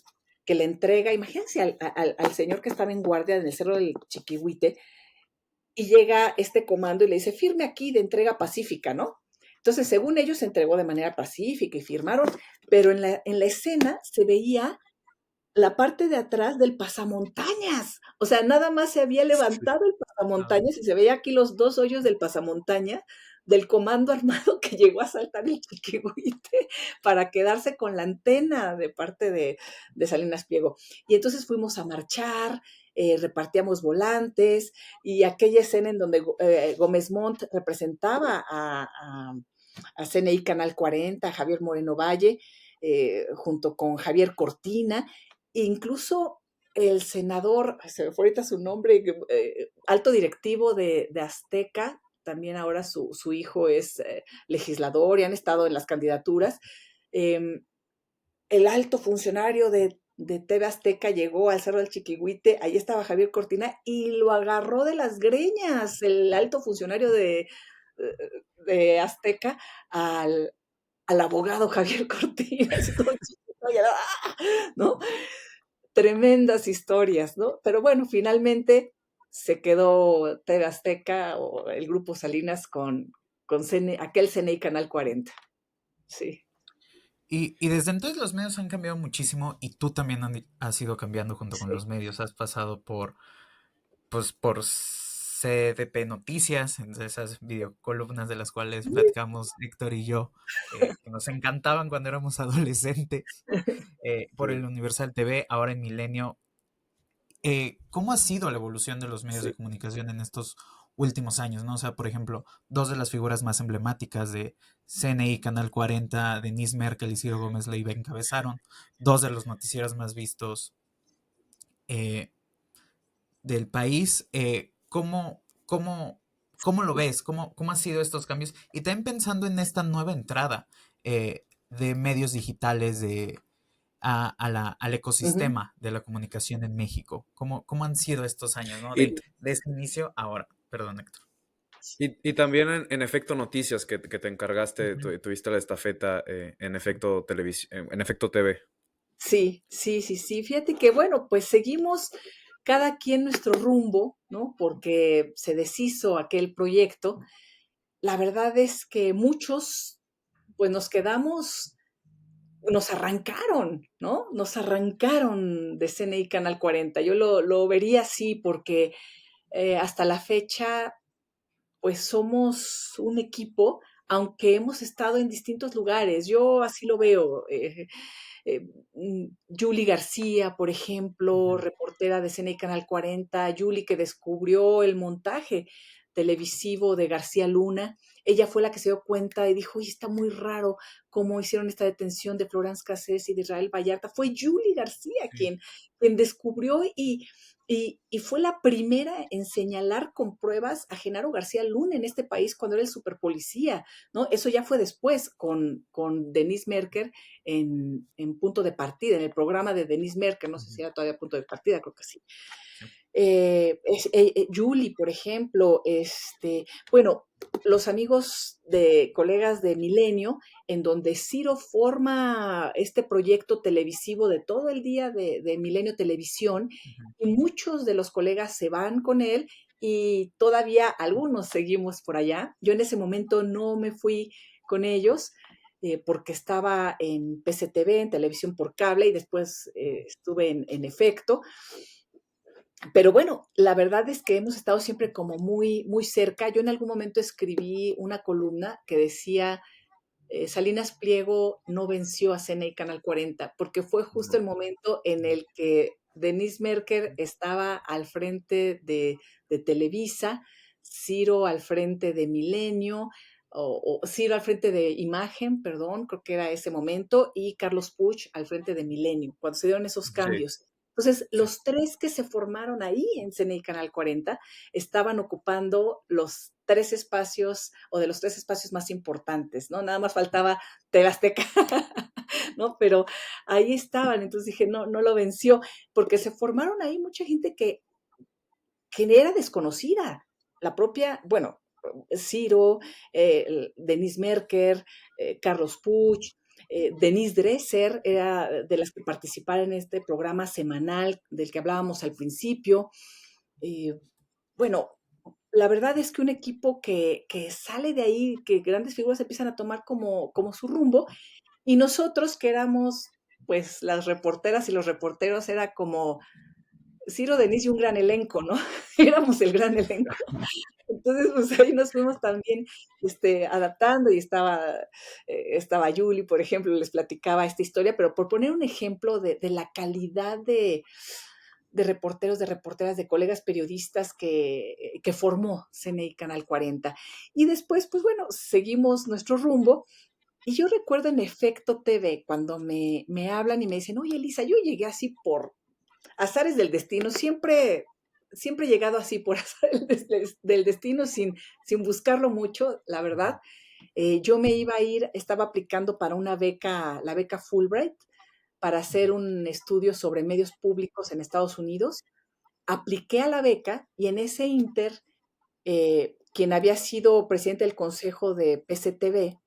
que le entrega, imagínense al señor que estaba en guardia en el Cerro del Chiquihuite, y llega este comando y le dice, firme aquí de entrega pacífica, ¿no? Entonces, según ellos, se entregó de manera pacífica y firmaron, pero en la escena se veía la parte de atrás del pasamontañas. O sea, nada más se había levantado el pasamontañas y se veía aquí los dos hoyos del pasamontañas del comando armado que llegó a asaltar el Chiquihuite para quedarse con la antena de parte de Salinas Pliego. Y entonces fuimos a marchar, repartíamos volantes, y aquella escena en donde Gómez Montt representaba a CNI Canal 40, a Javier Moreno Valle, junto con Javier Cortina, e incluso el senador, se me fue ahorita su nombre, alto directivo de Azteca, también ahora su hijo es legislador y han estado en las candidaturas. El alto funcionario de TV Azteca llegó al Cerro del Chiquihuite, ahí estaba Javier Cortina y lo agarró de las greñas, el alto funcionario de Azteca, al abogado Javier Cortina, así todo chiquito, ¿no? Tremendas historias, ¿no? Pero bueno, finalmente se quedó TV Azteca o el Grupo Salinas con aquel CNI Canal 40. Sí. Y desde entonces los medios han cambiado muchísimo y tú también has ido cambiando junto con los Sí. medios. Has pasado por CDP Noticias, en esas videocolumnas de las cuales platicamos Héctor y yo, que nos encantaban cuando éramos adolescentes, por el Sí. Universal TV, ahora en Milenio. ¿Cómo ha sido la evolución de los medios de Sí. comunicación en estos últimos años, ¿no? O sea, por ejemplo, dos de las figuras más emblemáticas de CNI, Canal 40, Denise Merkel y Ciro Gómez Leiva encabezaron dos de los noticieros más vistos eh, del país. ¿Cómo lo ves? ¿Cómo han sido estos cambios? Y también pensando en esta nueva entrada de medios digitales al Ujú. ecosistema de la comunicación en México. ¿Cómo han sido estos años, ¿no? Y, De ese inicio a ahora. Perdón, Héctor. y también en Efecto Noticias, que te encargaste, Ujú. tuviste la estafeta en Efecto en Efecto TV. Sí, sí, sí, sí. Fíjate que, bueno, pues seguimos cada quien nuestro rumbo, ¿no? Porque se deshizo aquel proyecto. La verdad es que muchos, pues nos quedamos, nos arrancaron, ¿no? Nos arrancaron de CNI Canal 40. Yo lo vería así porque hasta la fecha, pues somos un equipo, aunque hemos estado en distintos lugares. Yo así lo veo. Julie García, por ejemplo, Ujú. reportera de CNI Canal 40, Julie que descubrió el montaje televisivo de García Luna. Ella fue la que se dio cuenta y dijo, oye, está muy raro cómo hicieron esta detención de Florence Cassés y de Israel Vallarta. Fue Julie García Sí. quien descubrió y fue la primera en señalar con pruebas a Genaro García Luna en este país cuando era el superpolicía, ¿no? Eso ya fue después con Denise Merker en Punto de Partida, en el programa de Denise Merker, no sé Ujú. si era todavía Punto de Partida, creo que sí. Sí. Julie, por ejemplo, bueno, los amigos de colegas de Milenio, en donde Ciro forma este proyecto televisivo de todo el día de Milenio Televisión, Ujú. y muchos de los colegas se van con él y todavía algunos seguimos por allá. Yo en ese momento no me fui con ellos porque estaba en PCTV, en televisión por cable, y después estuve en Efecto. Pero bueno, la verdad es que hemos estado siempre como muy, muy cerca. Yo en algún momento escribí una columna que decía, Salinas Pliego no venció a CNI Canal 40, porque fue justo el momento en el que Denise Merker estaba al frente de Televisa, Ciro al frente de Milenio, o Ciro al frente de Imagen, perdón, creo que era ese momento, y Carlos Puig al frente de Milenio, cuando se dieron esos Sí, cambios. Entonces, Sí. los tres que se formaron ahí en CNI Canal 40 estaban ocupando los tres espacios o de los tres espacios más importantes, ¿no? Nada más faltaba TV Azteca, ¿no? Pero ahí estaban, entonces dije, no, no lo venció, porque se formaron ahí mucha gente que era desconocida. La propia, bueno, Ciro, Denise Merker, Carlos Puig, Denise Dresser era de las que participaron en este programa semanal del que hablábamos al principio. Eh, bueno, la verdad es que un equipo que sale de ahí, que grandes figuras empiezan a tomar como su rumbo, y nosotros que éramos, pues, las reporteras y los reporteros, era como Ciro, Denise y un gran elenco, ¿no? Éramos el gran elenco. Entonces, pues ahí nos fuimos también adaptando y estaba Yuli, por ejemplo, les platicaba esta historia, pero por poner un ejemplo de la calidad de reporteros, de reporteras, de colegas periodistas que formó CNI Canal 40. Y después, pues bueno, seguimos nuestro rumbo. Y yo recuerdo en Efecto TV, cuando me hablan y me dicen, oye, Elisa, yo llegué así por azares del destino, siempre he llegado así por azares del destino sin buscarlo mucho, la verdad. Yo me iba a ir, estaba aplicando para una beca, la beca Fulbright, para hacer un estudio sobre medios públicos en Estados Unidos. Apliqué a la beca y en ese inter, quien había sido presidente del consejo de PCTV,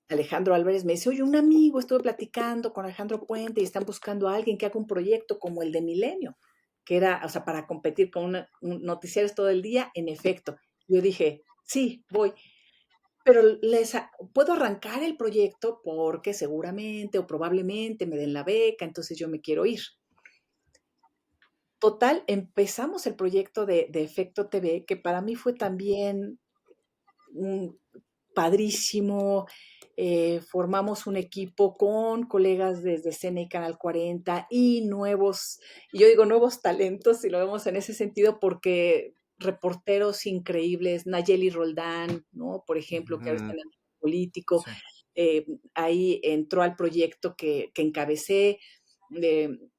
Alejandro Álvarez, me dice, oye, un amigo, estuve platicando con Alejandro Puente y están buscando a alguien que haga un proyecto como el de Milenio, que era, o sea, para competir con noticiarios todo el día, en efecto. Yo dije, sí, voy, pero puedo arrancar el proyecto porque seguramente o probablemente me den la beca, entonces yo me quiero ir. Total, empezamos el proyecto de Efecto TV, que para mí fue también padrísimo. Formamos un equipo con colegas desde CNI Canal 40 y y yo digo nuevos talentos, si lo vemos en ese sentido, porque reporteros increíbles, Nayeli Roldán, ¿no? Por ejemplo, que ahora está en el político, Sí. ahí entró al proyecto que encabecé.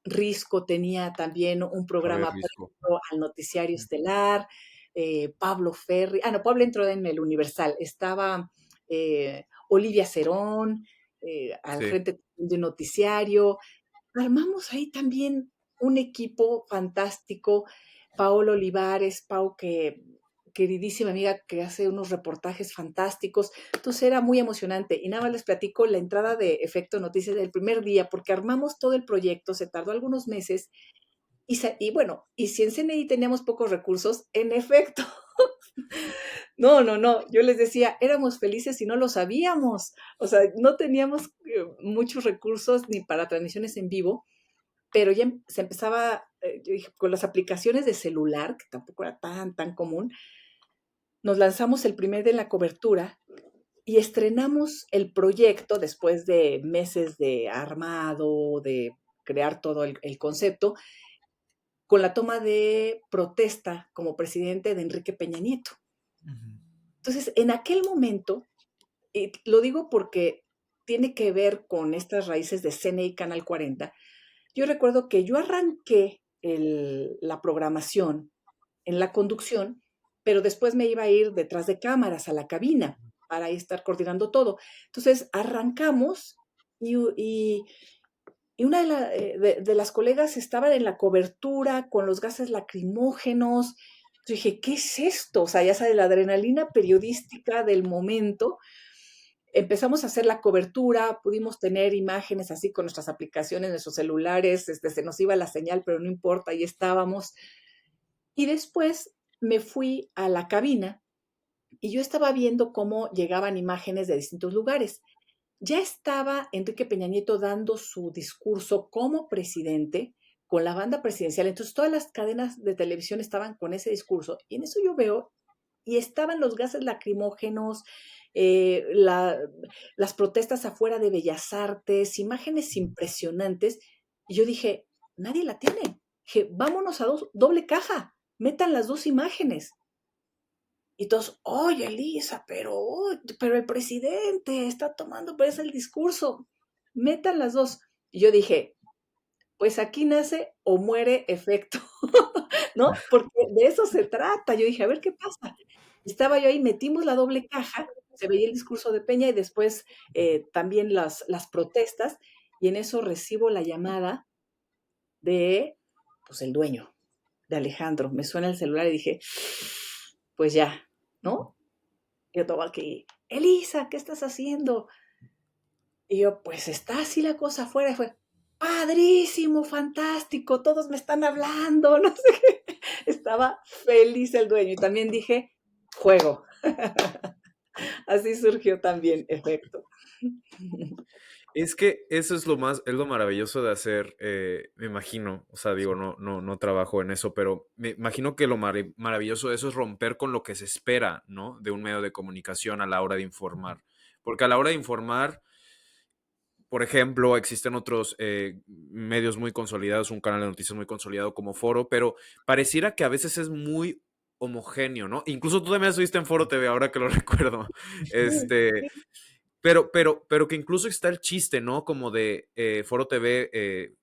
Risco tenía también un Javier programa Risco. previo al noticiario estelar. Pablo Ferri, no, Pablo entró en el Universal, estaba Olivia Cerón, al Sí. frente de un noticiario. Armamos ahí también un equipo fantástico. Paola Olivares, Pau, queridísima amiga, que hace unos reportajes fantásticos. Entonces era muy emocionante. Y nada más les platico la entrada de Efecto Noticias del primer día, porque armamos todo el proyecto, se tardó algunos meses. Y bueno, y si en CNI teníamos pocos recursos, en efecto, no, yo les decía, éramos felices y no lo sabíamos. O sea, no teníamos muchos recursos ni para transmisiones en vivo, pero ya se empezaba, yo dije, con las aplicaciones de celular, que tampoco era tan común, nos lanzamos el primer día en la cobertura y estrenamos el proyecto después de meses de armado, de crear todo el concepto, con la toma de protesta como presidente de Enrique Peña Nieto. Ujú. Entonces, en aquel momento, y lo digo porque tiene que ver con estas raíces de CNI Canal 40, yo recuerdo que yo arranqué la programación en la conducción, pero después me iba a ir detrás de cámaras a la cabina para estar coordinando todo. Entonces, arrancamos y una de las colegas estaba en la cobertura con los gases lacrimógenos. Yo dije, ¿qué es esto? O sea, ya sabes, la adrenalina periodística del momento. Empezamos a hacer la cobertura, pudimos tener imágenes así con nuestras aplicaciones, nuestros celulares, se nos iba la señal, pero no importa, ahí estábamos. Y después me fui a la cabina y yo estaba viendo cómo llegaban imágenes de distintos lugares. Ya estaba Enrique Peña Nieto dando su discurso como presidente con la banda presidencial. Entonces todas las cadenas de televisión estaban con ese discurso. Y en eso yo veo, y estaban los gases lacrimógenos, eh, la, las protestas afuera de Bellas Artes, imágenes impresionantes. Y yo dije, nadie la tiene. Dije, vámonos a doble caja, metan las dos imágenes. Y todos, oye, Elisa, pero el presidente está tomando pues el discurso. Metan las dos. Y yo dije, pues aquí nace o muere Efecto, ¿no? Porque de eso se trata. Yo dije, a ver qué pasa. Estaba yo ahí, metimos la doble caja, se veía el discurso de Peña y después también las protestas, y en eso recibo la llamada de, pues, el dueño, de Alejandro. Me suena el celular y dije, pues ya, ¿no? Yo estaba aquí, Elisa, ¿qué estás haciendo? Y yo, pues está así la cosa afuera. Y fue, padrísimo, fantástico, todos me están hablando, no sé qué. Estaba feliz el dueño. Y también dije, juego. Así surgió también Efecto. Es que eso es lo maravilloso de hacer, me imagino, o sea, digo, no trabajo en eso, pero me imagino que lo maravilloso de eso es romper con lo que se espera, ¿no? De un medio de comunicación a la hora de informar. Porque a la hora de informar, por ejemplo, existen otros medios muy consolidados, un canal de noticias muy consolidado como Foro, pero pareciera que a veces es muy homogéneo, ¿no? Incluso tú también estuviste en Foro TV, ahora que lo recuerdo. Este, pero que incluso está el chiste, ¿no? Como de Foro TV,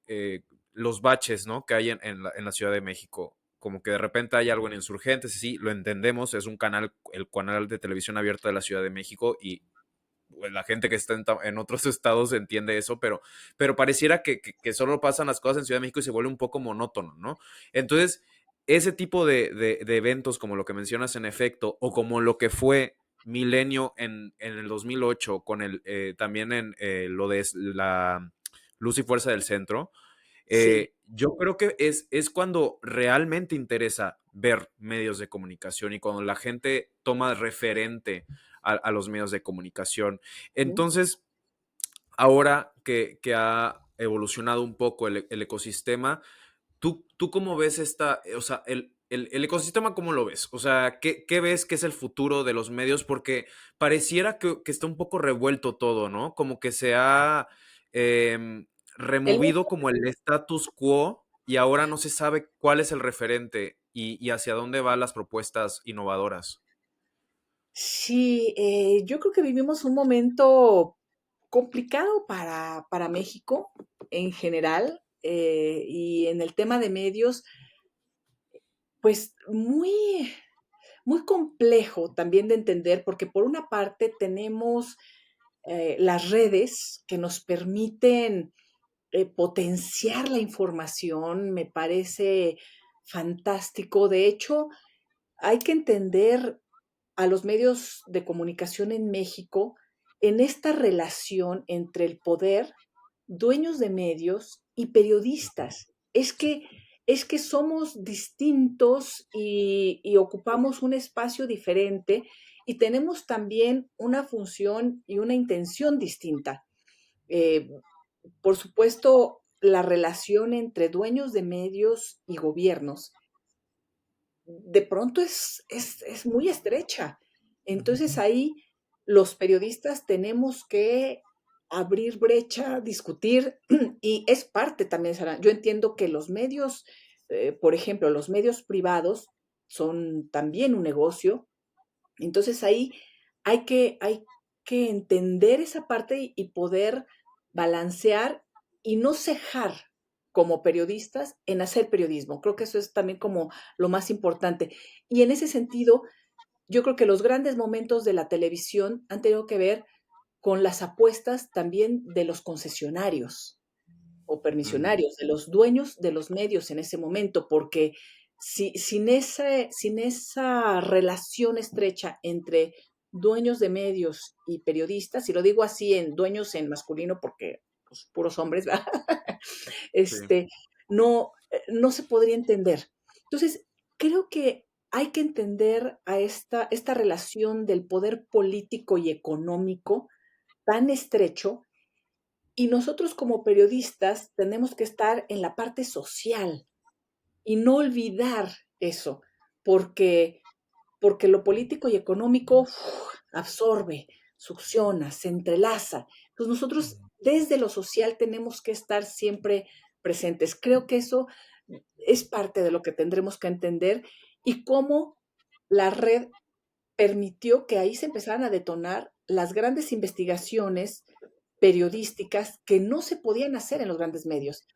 los baches, ¿no? Que hay en la Ciudad de México. Como que de repente hay algo en Insurgentes, y sí, lo entendemos, es un canal, el canal de televisión abierta de la Ciudad de México, y pues, la gente que está en otros estados entiende eso, pero pareciera que solo pasan las cosas en Ciudad de México y se vuelve un poco monótono, ¿no? Entonces, ese tipo de eventos, como lo que mencionas en efecto, o como lo que fue Milenio en el 2008, con también en lo de la Luz y Fuerza del Centro, Sí. yo creo que es cuando realmente interesa ver medios de comunicación y cuando la gente toma referente a los medios de comunicación. Ujú. Entonces, ahora que ha evolucionado un poco el ecosistema, ¿tú cómo ves o sea, el ecosistema, cómo lo ves? O sea, ¿qué ves que es el futuro de los medios? Porque pareciera que está un poco revuelto todo, ¿no? Como que se ha El removido como el status quo y ahora no se sabe cuál es el referente y hacia dónde van las propuestas innovadoras. Sí, yo creo que vivimos un momento complicado para México en general, y en el tema de medios, pues muy complejo también de entender, porque por una parte tenemos las redes que nos permiten potenciar la información, me parece fantástico. De hecho, hay que entender a los medios de comunicación en México en esta relación entre el poder, dueños de medios y periodistas. Es que somos distintos y ocupamos un espacio diferente y tenemos también una función y una intención distinta. Eh, por supuesto, la relación entre dueños de medios y gobiernos de pronto es muy estrecha. Entonces ahí los periodistas tenemos que abrir brecha, discutir, y es parte también, Sara. Yo entiendo que los medios, por ejemplo, los medios privados son también un negocio. Entonces ahí hay que entender esa parte y poder balancear y no cejar como periodistas en hacer periodismo. Creo que eso es también como lo más importante. Y en ese sentido, yo creo que los grandes momentos de la televisión han tenido que ver con las apuestas también de los concesionarios o Mm, permisionarios, de los dueños de los medios en ese momento, porque sin esa relación estrecha entre dueños de medios y periodistas, y lo digo así en dueños en masculino porque pues, puros hombres, ¿verdad? sí. este, no se podría entender. Entonces, creo que hay que entender a esta relación del poder político y económico tan estrecho y nosotros como periodistas tenemos que estar en la parte social y no olvidar eso, porque, porque lo político y económico absorbe, succiona, se entrelaza. Entonces nosotros desde lo social tenemos que estar siempre presentes. Creo que eso es parte de lo que tendremos que entender y cómo la red permitió que ahí se empezaran a detonar las grandes investigaciones periodísticas que no se podían hacer en los grandes medios.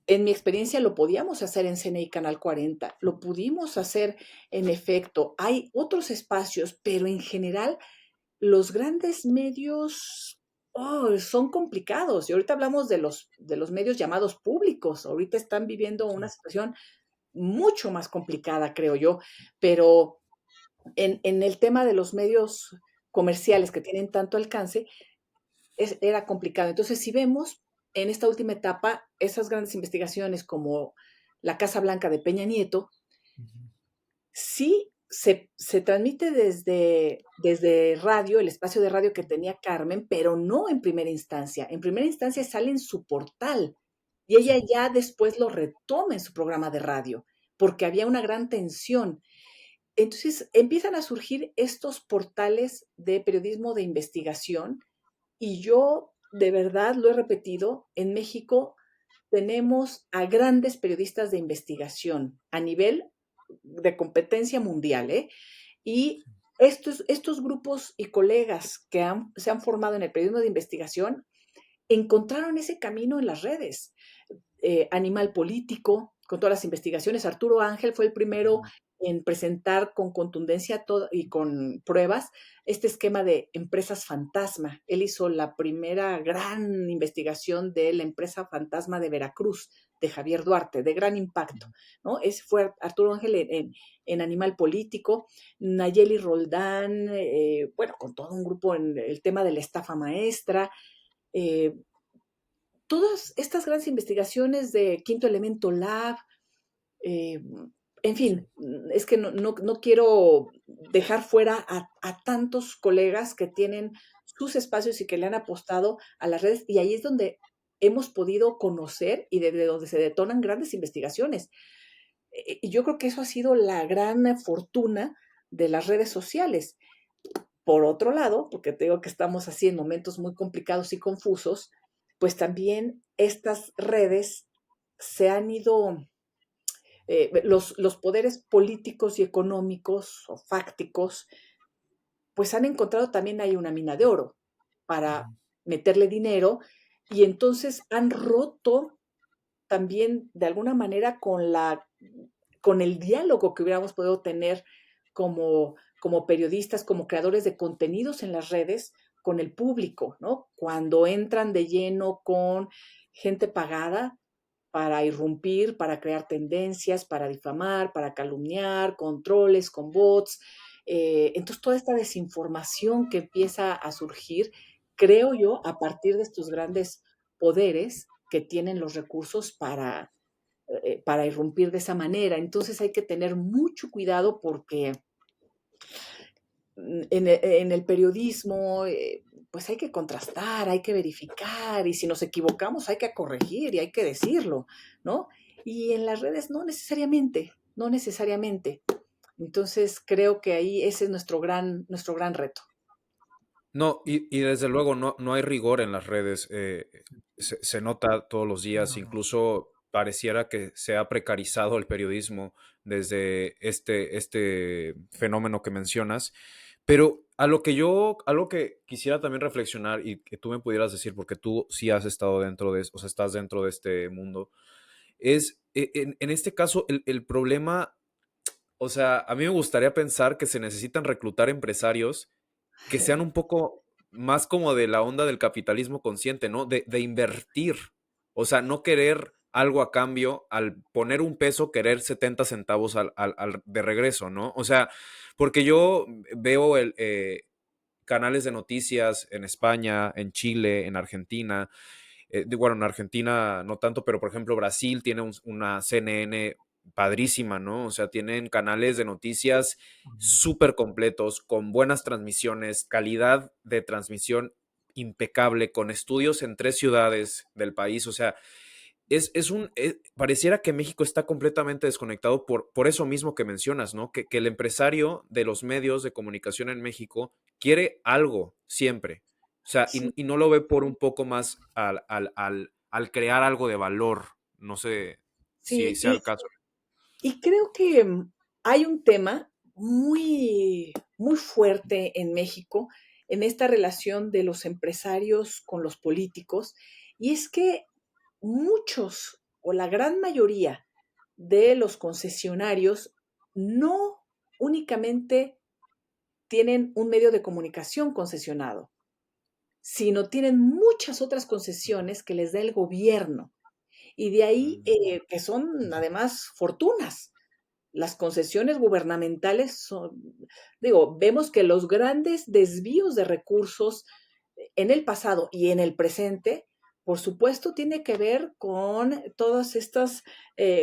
En mi experiencia lo podíamos hacer en CNI Canal 40, lo pudimos hacer en efecto. Hay otros espacios, pero en general los grandes medios son complicados. Y ahorita hablamos de los medios llamados públicos. Ahorita están viviendo una situación mucho más complicada, creo yo. Pero en el tema de los medios comerciales que tienen tanto alcance, era complicado. Entonces, si vemos en esta última etapa esas grandes investigaciones como la Casa Blanca de Peña Nieto, sí se transmite desde radio, el espacio de radio que tenía Carmen, pero no en primera instancia. En primera instancia sale en su portal y ella Sí. ya después lo retoma en su programa de radio, porque había una gran tensión. Entonces empiezan a surgir estos portales de periodismo de investigación y yo de verdad lo he repetido, en México tenemos a grandes periodistas de investigación a nivel de competencia mundial, ¿eh? Y estos grupos y colegas que se han formado en el periodismo de investigación encontraron ese camino en las redes. Animal Político, con todas las investigaciones. Arturo Ángel fue el primero en presentar con contundencia y con pruebas este esquema de empresas fantasma. Él hizo la primera gran investigación de la empresa fantasma de Veracruz, de Javier Duarte, de gran impacto, ¿no? Ese fue Arturo Ángel en Animal Político, Nayeli Roldán, bueno, con todo un grupo en el tema de la estafa maestra, eh, todas estas grandes investigaciones de Quinto Elemento Lab, eh, en fin, es que no quiero dejar fuera a tantos colegas que tienen sus espacios y que le han apostado a las redes, y ahí es donde hemos podido conocer y desde donde se detonan grandes investigaciones. Y yo creo que eso ha sido la gran fortuna de las redes sociales. Por otro lado, porque te digo que estamos así en momentos muy complicados y confusos, pues también estas redes se han ido, los poderes políticos y económicos o fácticos, pues han encontrado también ahí una mina de oro para Ujú. meterle dinero y entonces han roto también de alguna manera con el diálogo que hubiéramos podido tener como periodistas, como creadores de contenidos en las redes con el público, ¿no? Cuando entran de lleno con gente pagada para irrumpir, para crear tendencias, para difamar, para calumniar, controles con bots. Entonces, toda esta desinformación que empieza a surgir, creo yo, a partir de estos grandes poderes que tienen los recursos para irrumpir de esa manera. Entonces hay que tener mucho cuidado porque en el periodismo, pues hay que contrastar, hay que verificar, y si nos equivocamos hay que corregir y hay que decirlo, ¿no? Y en las redes no necesariamente, no necesariamente. Entonces creo que ahí ese es nuestro gran reto. No, y desde luego no hay rigor en las redes. Se nota todos los días, No, no. incluso pareciera que se ha precarizado el periodismo desde este fenómeno que mencionas. Pero a lo que quisiera también reflexionar y que tú me pudieras decir, porque tú sí has estado dentro de, o sea, estás dentro de este mundo, es en este caso el problema, o sea, a mí me gustaría pensar que se necesitan reclutar empresarios que sean un poco más como de la onda del capitalismo consciente, ¿no? De invertir. O sea, no querer algo a cambio, al poner un peso, querer 70 centavos de regreso, ¿no? O sea, porque yo veo canales de noticias en España, en Chile, en Argentina. Bueno, en Argentina no tanto, pero por ejemplo Brasil tiene una CNN padrísima, ¿no? O sea, tienen canales de noticias Ujú. súper completos, con buenas transmisiones, calidad de transmisión impecable, con estudios en 3 ciudades del país. O sea, pareciera que México está completamente desconectado por eso mismo que mencionas, ¿no? Que el empresario de los medios de comunicación en México quiere algo siempre. O sea, Sí, y no lo ve por un poco más al crear algo de valor. No sé si sí, sea el caso. y creo que hay un tema muy, muy fuerte en México en esta relación de los empresarios con los políticos, y es que muchos o la gran mayoría de los concesionarios no únicamente tienen un medio de comunicación concesionado, sino tienen muchas otras concesiones que les da el gobierno. Y de ahí que son además fortunas. Las concesiones gubernamentales son, digo, vemos que los grandes desvíos de recursos en el pasado y en el presente, por supuesto, tiene que ver con todas estas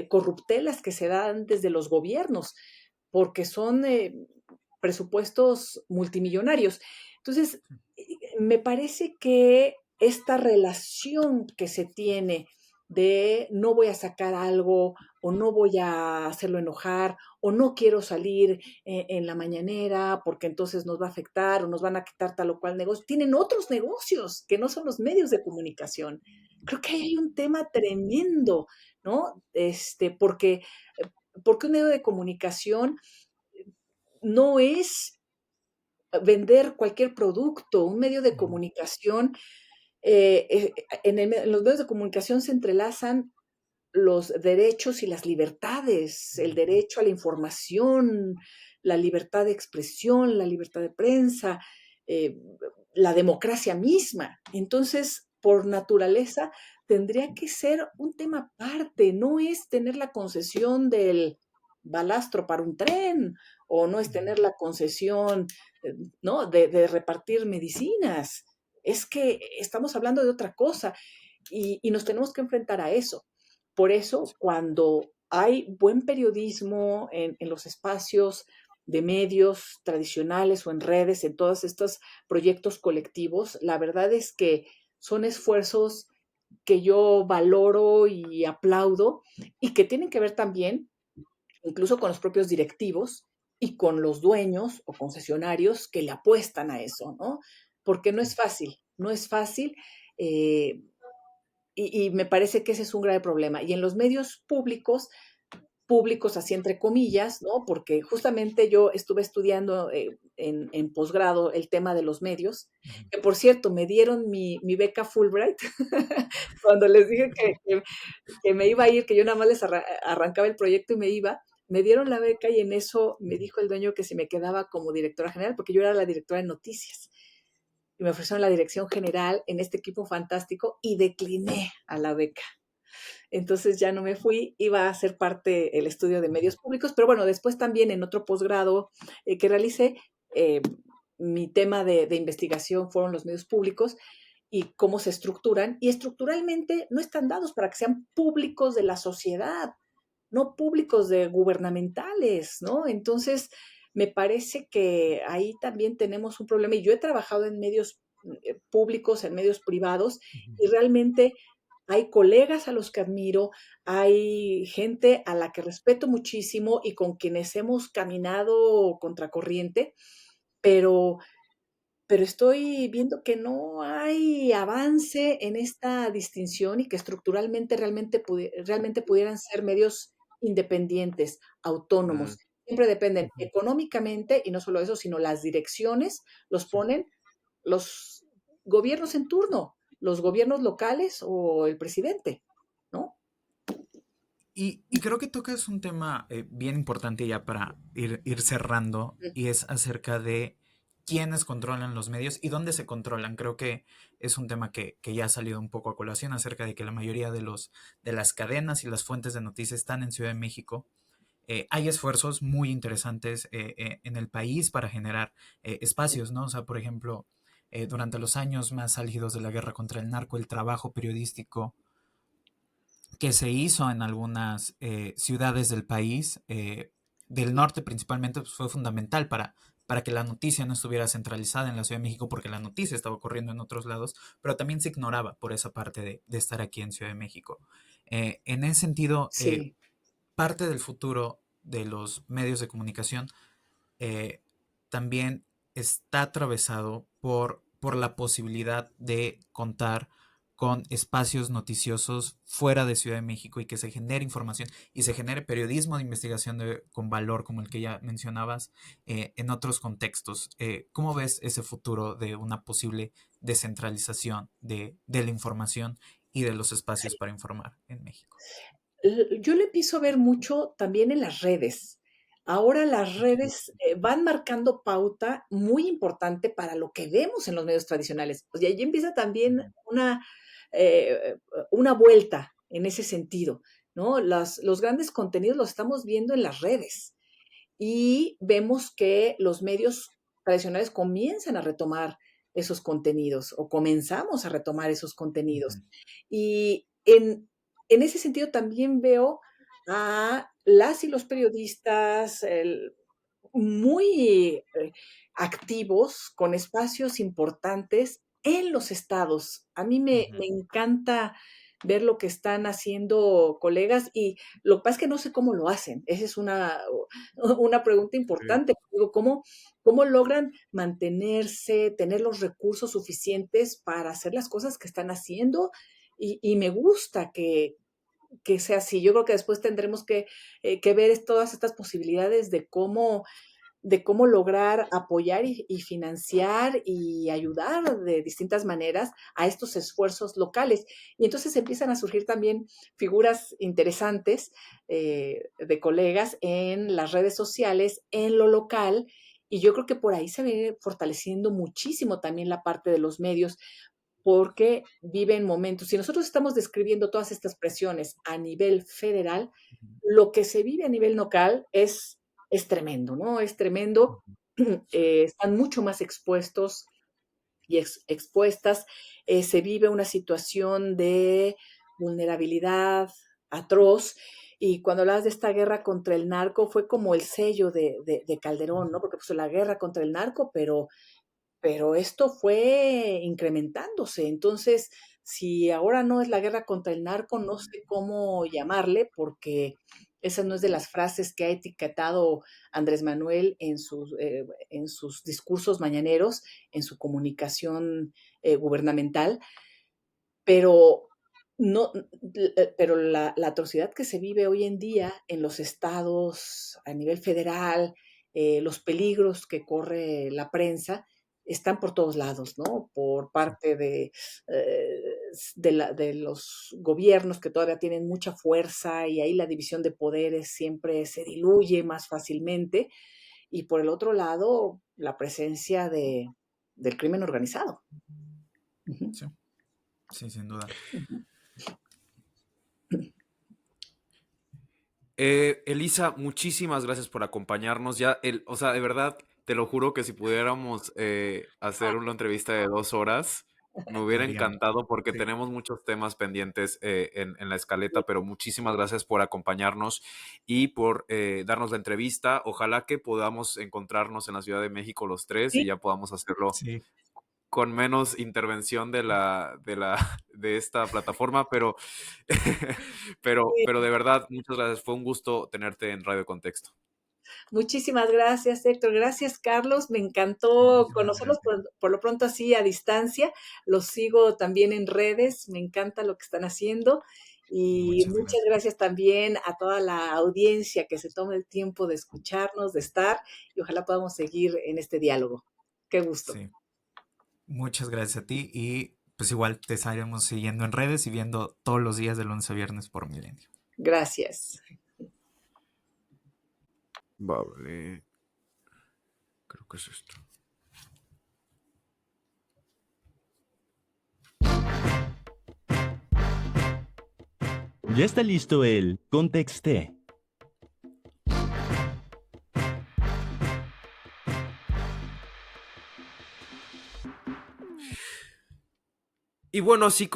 corruptelas que se dan desde los gobiernos, porque son presupuestos multimillonarios. Entonces, me parece que esta relación que se tiene de no voy a sacar algo o no voy a hacerlo enojar o no quiero salir en la mañanera porque entonces nos va a afectar o nos van a quitar tal o cual negocio. Tienen otros negocios que no son los medios de comunicación. Creo que ahí hay un tema tremendo, ¿no? Porque un medio de comunicación no es vender cualquier producto. Un medio de comunicación, en los medios de comunicación se entrelazan los derechos y las libertades, el derecho a la información, la libertad de expresión, la libertad de prensa, eh, la democracia misma. Entonces, por naturaleza, tendría que ser un tema aparte, no es tener la concesión del balastro para un tren, o no es tener la concesión, ¿no? de repartir medicinas. Es que estamos hablando de otra cosa y nos tenemos que enfrentar a eso. Por eso, cuando hay buen periodismo en los espacios de medios tradicionales o en redes, en todos estos proyectos colectivos, la verdad es que son esfuerzos que yo valoro y aplaudo y que tienen que ver también incluso con los propios directivos y con los dueños o concesionarios que le apuestan a eso, ¿no? Porque no es fácil, no es fácil. eh, y me parece que ese es un grave problema. Y en los medios públicos así entre comillas, ¿no? Porque justamente yo estuve estudiando en posgrado el tema de los medios, que por cierto me dieron mi beca Fulbright cuando les dije que me iba a ir, que yo nada más les arrancaba el proyecto y me iba. Me dieron la beca y en eso me dijo el dueño que se me quedaba como directora general, porque yo era la directora de noticias y me ofrecieron la dirección general en este equipo fantástico y decliné a la beca. Entonces ya no me fui, iba a ser parte del estudio de medios públicos, pero bueno, después también en otro posgrado que realicé, eh, mi tema de investigación fueron los medios públicos y cómo se estructuran, y estructuralmente no están dados para que sean públicos de la sociedad, no públicos de gubernamentales, ¿no? Entonces, me parece que ahí también tenemos un problema y yo he trabajado en medios públicos, en medios privados y realmente hay colegas a los que admiro, hay gente a la que respeto muchísimo y con quienes hemos caminado contracorriente, pero, pero estoy viendo que no hay avance en esta distinción y que estructuralmente realmente pudieran ser medios independientes, Mm, autónomos. Siempre dependen económicamente y no solo eso, sino las direcciones los ponen los gobiernos en turno, los gobiernos locales o el presidente, ¿no? Y creo que tocas un tema bien importante ya para ir cerrando, Mm, y es acerca de quiénes controlan los medios y dónde se controlan. Creo que es un tema que ya ha salido un poco a colación acerca de que la mayoría de las cadenas y las fuentes de noticias están en Ciudad de México. Hay esfuerzos muy interesantes en el país para generar espacios, ¿no? O sea, por ejemplo, durante los años más álgidos de la guerra contra el narco, el trabajo periodístico que se hizo en algunas ciudades del país, del norte principalmente, pues fue fundamental para que la noticia no estuviera centralizada en la Ciudad de México, porque la noticia estaba ocurriendo en otros lados, pero también se ignoraba por esa parte de estar aquí en Ciudad de México. En ese sentido, sí. parte del futuro de los medios de comunicación eh, también está atravesado por la posibilidad de contar con espacios noticiosos fuera de Ciudad de México y que se genere información y se genere periodismo de investigación con valor como el que ya mencionabas en otros contextos. ¿Cómo ves ese futuro de una posible descentralización de la información y de los espacios para informar en México? Yo lo empiezo a ver mucho también en las redes. Ahora las Ok. redes van marcando pauta muy importante para lo que vemos en los medios tradicionales. O sea, ahí empieza también Ujú. eh, una vuelta en ese sentido, ¿no? Los grandes contenidos los estamos viendo en las redes y vemos que los medios tradicionales comienzan a retomar esos contenidos o comenzamos a retomar esos contenidos. Ujú. Y en ese sentido también veo a las y los periodistas, muy activos, con espacios importantes en los estados. A mí Ujú. me encanta ver lo que están haciendo colegas y lo que pasa es que no sé cómo lo hacen. Esa es una pregunta Sí. importante. Digo, ¿cómo logran mantenerse, tener los recursos suficientes para hacer las cosas que están haciendo? Y me gusta que sea así. Yo creo que después tendremos que ver todas estas posibilidades de cómo lograr apoyar y financiar y ayudar de distintas maneras a estos esfuerzos locales. Y entonces empiezan a surgir también figuras interesantes de colegas en las redes sociales, en lo local, y yo creo que por ahí se ve fortaleciendo muchísimo también la parte de los medios, porque viven momentos. Si nosotros estamos describiendo todas estas presiones a nivel federal, lo que se vive a nivel local es tremendo, ¿no? Es tremendo. Ujú. Sí. Están mucho más expuestos y expuestas. Se vive una situación de vulnerabilidad atroz. Y cuando hablas de esta guerra contra el narco, fue como el sello de Calderón, ¿no? Porque pues la guerra contra el narco, pero esto fue incrementándose. Entonces, si ahora no es la guerra contra el narco, no sé cómo llamarle, porque esa no es de las frases que ha etiquetado Andrés Manuel en sus discursos mañaneros, en su comunicación gubernamental, pero no, pero la atrocidad que se vive hoy en día en los estados, a nivel federal, los peligros que corre la prensa, están por todos lados, ¿no? Por parte eh, de los gobiernos que todavía tienen mucha fuerza y ahí la división de poderes siempre se diluye más fácilmente. Y por el otro lado, la presencia del crimen organizado. Ujú, Sí, sí, sin duda. ujú. Elisa, muchísimas gracias por acompañarnos. O sea, de verdad, te lo juro que si pudiéramos hacer una entrevista de 2 horas, me Lo hubiera haríamos. encantado porque Sí, tenemos muchos temas pendientes en la escaleta, pero muchísimas gracias por acompañarnos y por darnos la entrevista. Ojalá que podamos encontrarnos en la Ciudad de México los tres y Sí, ya podamos hacerlo sí, con menos intervención de esta plataforma, pero de verdad, muchas gracias. Fue un gusto tenerte en Radio Contexto. muchísimas gracias, Héctor. Gracias, Carlos. Me encantó muchísimas conocerlos gracias. por lo pronto así a distancia. Los sigo también en redes. Me encanta lo que están haciendo. Y Muchas muchas gracias. gracias también a toda la audiencia que se tome el tiempo de escucharnos, de estar, y ojalá podamos seguir en este diálogo. Qué gusto. Sí, muchas gracias a ti y pues igual te estaremos siguiendo en redes y viendo todos los días de lunes a viernes por Milenio. Gracias. Vale, creo que es esto. Ya está listo el Contexté. Y bueno, así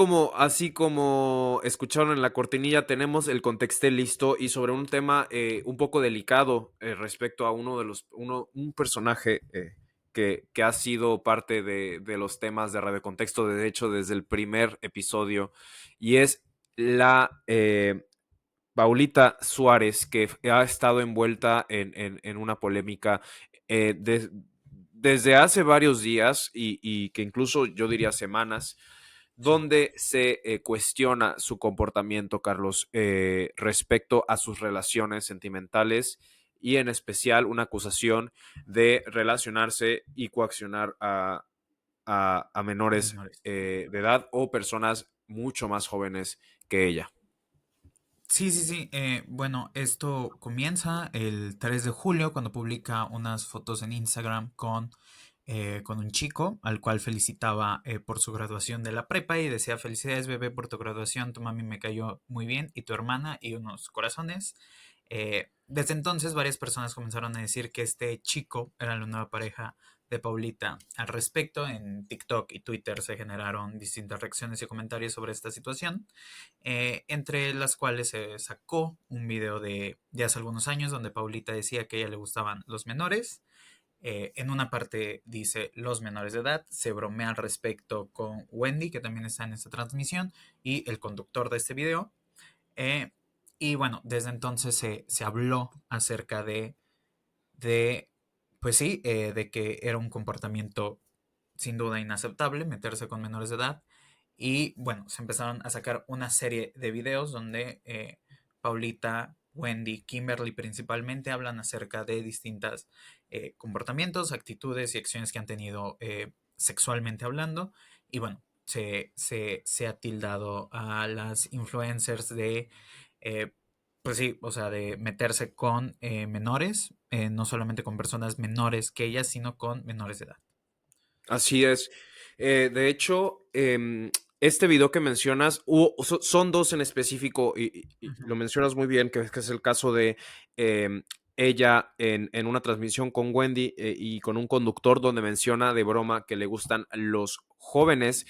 como escucharon en la cortinilla, tenemos el contexto listo y sobre un tema un poco delicado respecto a un personaje que ha sido parte de los temas de Radio Contexto, de hecho, desde el primer episodio, y es la Paulita Suárez, que ha estado envuelta en una polémica eh, de- desde hace varios días y que incluso yo diría semanas Sí. donde se cuestiona su comportamiento, Carlos, respecto a sus relaciones sentimentales y en especial una acusación de relacionarse y coaccionar a menores Menores. de edad o personas mucho más jóvenes que ella. Sí, sí, sí. Bueno, esto comienza el 3 de julio cuando publica unas fotos en Instagram con un chico al cual felicitaba por su graduación de la prepa y decía felicidades bebé por tu graduación, tu mami me cayó muy bien y tu hermana y unos corazones. Desde entonces varias personas comenzaron a decir que este chico era la nueva pareja de Paulita al respecto. En TikTok y Twitter se generaron distintas reacciones y comentarios sobre esta situación, entre las cuales se sacó un video de hace algunos años donde Paulita decía que a ella le gustaban los menores. En una parte dice los menores de edad, se bromea al respecto con Wendy, que también está en esta transmisión, y el conductor de este video. Eh, y bueno, desde entonces se habló acerca de pues sí, de que era un comportamiento sin duda inaceptable meterse con menores de edad. Y bueno, se empezaron a sacar una serie de videos donde Paulita, Wendy, Kimberly principalmente hablan acerca de distintos comportamientos, actitudes y acciones que han tenido sexualmente hablando. Y bueno, se ha tildado a las influencers de, eh, pues sí, o sea, de meterse con menores, no solamente con personas menores que ellas, sino con menores de edad. Así es. De hecho, este video que mencionas, son dos en específico y lo mencionas muy bien, que es el caso de ella en una transmisión con Wendy y con un conductor donde menciona de broma que le gustan los jóvenes.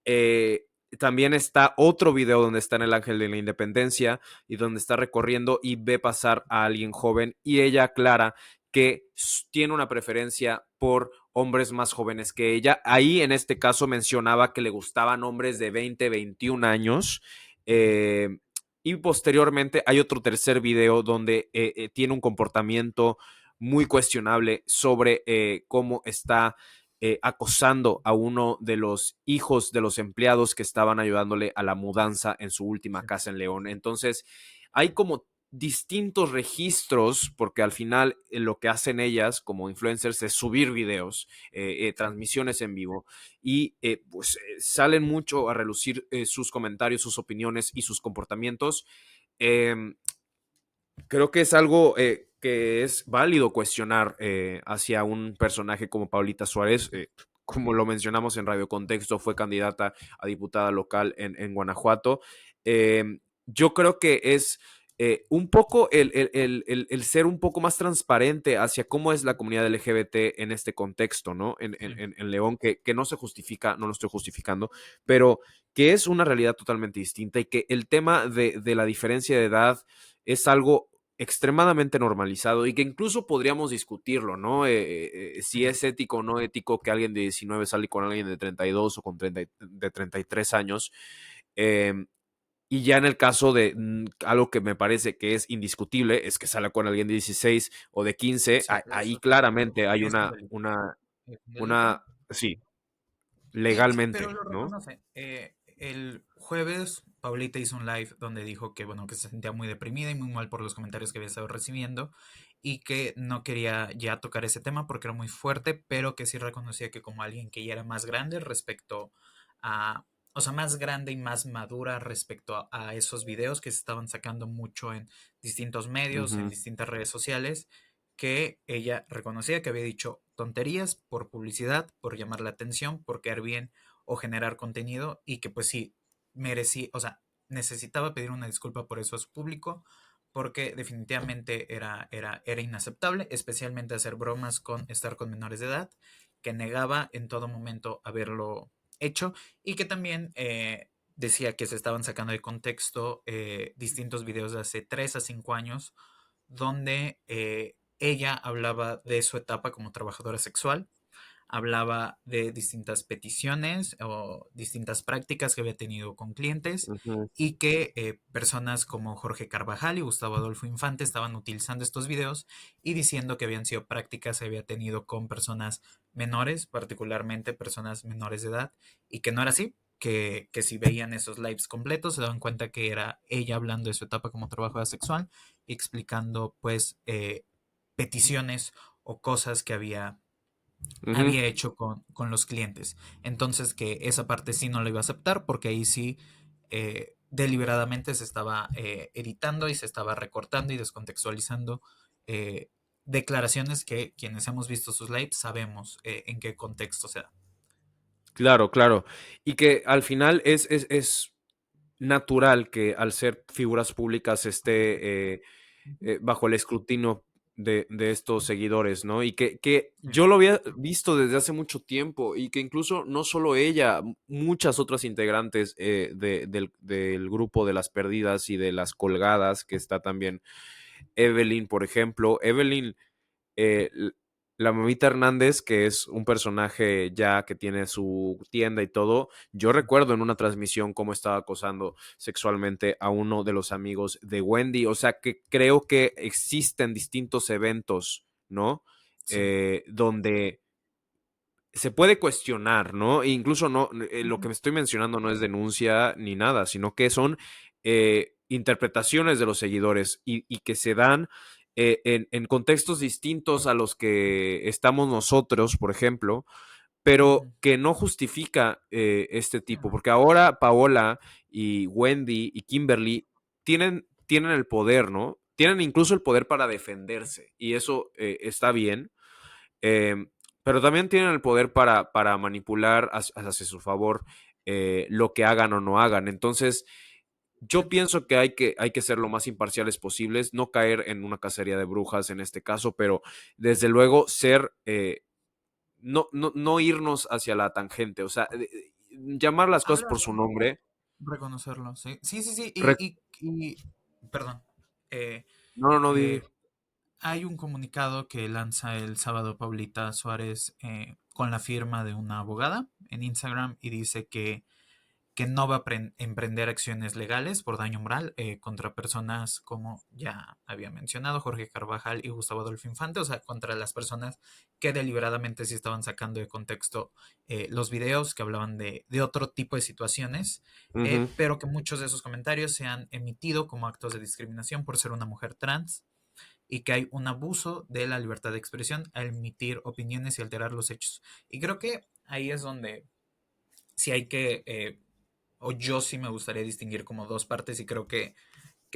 Eh, También está otro video donde está en el Ángel de la Independencia y donde está recorriendo y ve pasar a alguien joven y ella aclara que tiene una preferencia por hombres más jóvenes que ella. Ahí en este caso mencionaba que le gustaban hombres de 20, 21 años. Y posteriormente hay otro tercer video donde tiene un comportamiento muy cuestionable sobre cómo está acosando a uno de los hijos de los empleados que estaban ayudándole a la mudanza en su última casa en León. Entonces, hay como distintos registros, porque al final lo que hacen ellas como influencers es subir videos, transmisiones en vivo, y pues salen mucho a relucir sus comentarios, sus opiniones y sus comportamientos. Creo que es algo que es válido cuestionar hacia un personaje como Paulita Suárez. Como lo mencionamos en Radio Contexto, fue candidata a diputada local en Guanajuato. Yo creo que es un poco el ser un poco más transparente hacia cómo es la comunidad LGBT en este contexto, ¿no? En León, que no se justifica, no lo estoy justificando, pero que es una realidad totalmente distinta y que el tema de la diferencia de edad es algo extremadamente normalizado y que incluso podríamos discutirlo, ¿no? Si es ético o no ético que alguien de 19 sale con alguien de 32 o con de 33 años. Eh, y ya en el caso de algo que me parece que es indiscutible, es que sale con alguien de 16 o de 15, Sí, pero ahí eso claramente hay es un delito. Es un delito. sí, Pero legalmente, lo ¿no? reconoce. El jueves, Paulita hizo un live donde dijo que, bueno, que se sentía muy deprimida y muy mal por los comentarios que había estado recibiendo y que no quería ya tocar ese tema porque era muy fuerte, pero que sí reconocía que como alguien que ya era más grande respecto a, o sea, más grande y más madura respecto a esos videos que se estaban sacando mucho en distintos medios, en Ujú. distintas redes sociales, que ella reconocía que había dicho tonterías por publicidad, por llamar la atención, por quedar bien o generar contenido y que pues sí merecía, o sea, necesitaba pedir una disculpa por eso a su público porque definitivamente era inaceptable, especialmente hacer bromas con estar con menores de edad, que negaba en todo momento haberlo hecho y que también decía que se estaban sacando de contexto distintos videos de hace 3 a 5 años donde ella hablaba de su etapa como trabajadora sexual, hablaba de distintas peticiones o distintas prácticas que había tenido con clientes Ujú. y que personas como Jorge Carvajal y Gustavo Adolfo Infante estaban utilizando estos videos y diciendo que habían sido prácticas que había tenido con personas menores, particularmente personas menores de edad, y que no era así, que si veían esos lives completos se daban cuenta que era ella hablando de su etapa como trabajadora sexual y explicando pues peticiones o cosas que Ujú. había hecho con los clientes. Entonces que esa parte sí no la iba a aceptar porque ahí sí deliberadamente se estaba editando y se estaba recortando y descontextualizando declaraciones que quienes hemos visto sus lives sabemos en qué contexto se da. Claro, claro. Y que al final es natural que al ser figuras públicas esté bajo el escrutinio de estos seguidores, ¿no? Y que yo lo había visto desde hace mucho tiempo y que incluso no solo ella, muchas otras integrantes del grupo de las perdidas y de las colgadas, que está también Evelyn, por ejemplo. Evelyn, eh, la mamita Hernández, que es un personaje ya que tiene su tienda y todo, yo recuerdo en una transmisión cómo estaba acosando sexualmente a uno de los amigos de Wendy. O sea que creo que existen distintos eventos, ¿no? Sí. Donde se puede cuestionar, ¿no? E incluso no, lo que me estoy mencionando no es denuncia ni nada, sino que son interpretaciones de los seguidores y que se dan en contextos distintos a los que estamos nosotros, por ejemplo, pero que no justifica este tipo, porque ahora Paola y Wendy y Kimberly tienen el poder, ¿no? Tienen incluso el poder para defenderse y eso está bien. Eh, pero también tienen el poder para manipular hacia su favor lo que hagan o no hagan. Entonces, yo pienso que hay que ser lo más imparciales posibles, no caer en una cacería de brujas en este caso, pero desde luego ser, no irnos hacia la tangente, o sea, llamar las cosas Ahora por su nombre. reconocerlo, sí. Sí, sí, sí. Re- Perdón. eh, no, no, no, eh, Hay un comunicado que lanza el sábado Paulita Suárez con la firma de una abogada en Instagram y dice que no va a emprender acciones legales por daño moral contra personas como ya había mencionado, Jorge Carvajal y Gustavo Adolfo Infante, o sea, contra las personas que deliberadamente sí estaban sacando de contexto los videos que hablaban de otro tipo de situaciones, Ujú. pero que muchos de esos comentarios se han emitido como actos de discriminación por ser una mujer trans y que hay un abuso de la libertad de expresión al emitir opiniones y alterar los hechos. Y creo que ahí es donde sí hay que, o yo sí me gustaría distinguir como dos partes y creo que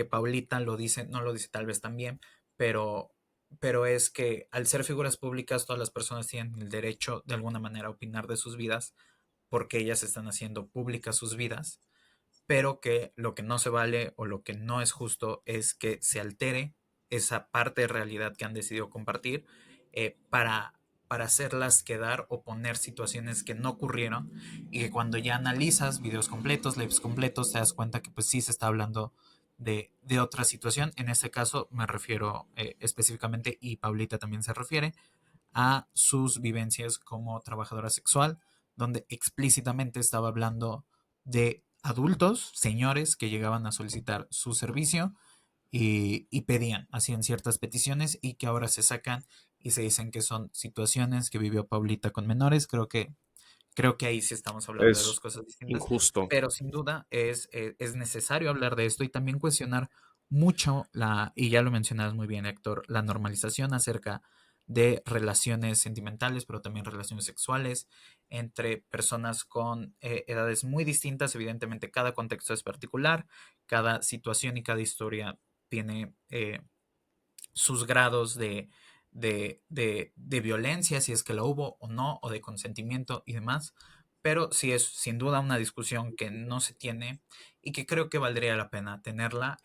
Paulita lo dice, no lo dice tal vez también, pero, pero es que al ser figuras públicas todas las personas tienen el derecho de alguna manera a opinar de sus vidas porque ellas están haciendo públicas sus vidas, pero que lo que no se vale o lo que no es justo es que se altere esa parte de realidad que han decidido compartir para hacerlas quedar o poner situaciones que no ocurrieron y que cuando ya analizas videos completos, lives completos, te das cuenta que pues sí se está hablando de otra situación. En este caso me refiero específicamente, y Paulita también se refiere, a sus vivencias como trabajadora sexual, donde explícitamente estaba hablando de adultos, señores que llegaban a solicitar su servicio y pedían, hacían ciertas peticiones y que ahora se sacan y se dicen que son situaciones que vivió Paulita con menores. Creo que ahí sí estamos hablando de dos Es cosas distintas, injusto. pero sin duda es necesario hablar de esto y también cuestionar mucho y ya lo mencionabas muy bien, Héctor, la normalización acerca de relaciones sentimentales, pero también relaciones sexuales entre personas con edades muy distintas. Evidentemente, cada contexto es particular, cada situación y cada historia tiene sus grados de violencia, si es que la hubo o no, o de consentimiento y demás. Pero sí es sin duda una discusión que no se tiene y que creo que valdría la pena tenerla,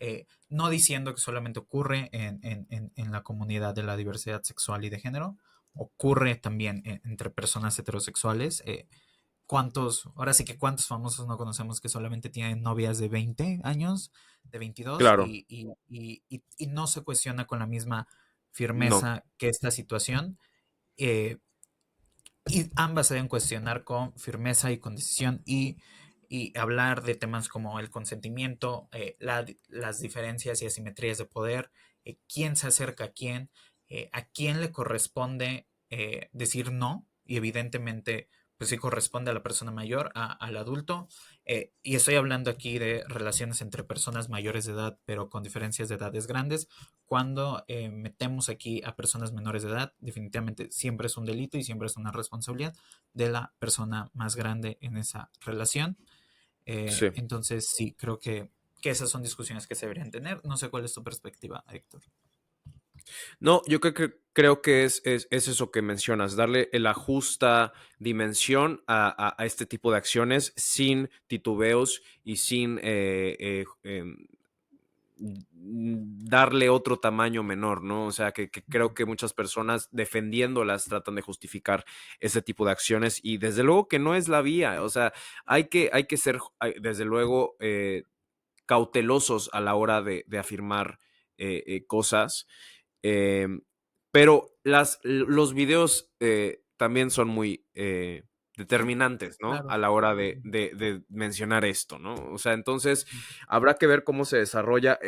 no diciendo que solamente ocurre en la comunidad de la diversidad sexual y de género, ocurre también entre personas heterosexuales. Ahora sí que cuántos famosos no conocemos que solamente tienen novias de 20 años, de 22, Claro, y no se cuestiona con la misma no. firmeza que esta situación. eh, y ambas se deben cuestionar con firmeza y con decisión y hablar de temas como el consentimiento, las diferencias y asimetrías de poder, quién se acerca a quién le corresponde decir no, y evidentemente pues sí corresponde a la persona mayor, al adulto, y estoy hablando aquí de relaciones entre personas mayores de edad, pero con diferencias de edades grandes. Cuando metemos aquí a personas menores de edad, definitivamente siempre es un delito y siempre es una responsabilidad de la persona más grande en esa relación. Sí. Entonces, sí, creo que esas son discusiones que se deberían tener. No sé cuál es tu perspectiva, Héctor. No, yo creo que es eso que mencionas, darle la justa dimensión a este tipo de acciones sin titubeos y sin darle otro tamaño menor, ¿no? O sea, que creo que muchas personas defendiéndolas tratan de justificar ese tipo de acciones y desde luego que no es la vía. O sea, hay que ser, desde luego, cautelosos a la hora de afirmar cosas. Pero los videos también son muy determinantes, ¿no? Claro. A la hora de mencionar esto, ¿no? O sea, entonces habrá que ver cómo se desarrolla.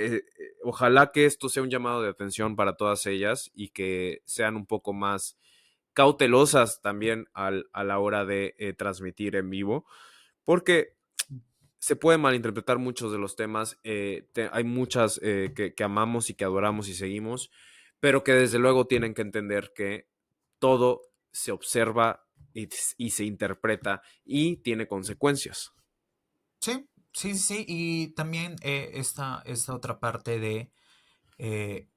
Ojalá que esto sea un llamado de atención para todas ellas y que sean un poco más cautelosas también a la hora de transmitir en vivo, porque se pueden malinterpretar muchos de los temas. Hay muchas que amamos y que adoramos y seguimos, pero que desde luego tienen que entender que todo se observa y se interpreta y tiene consecuencias. Sí, sí, sí. Y también esta otra parte de eh,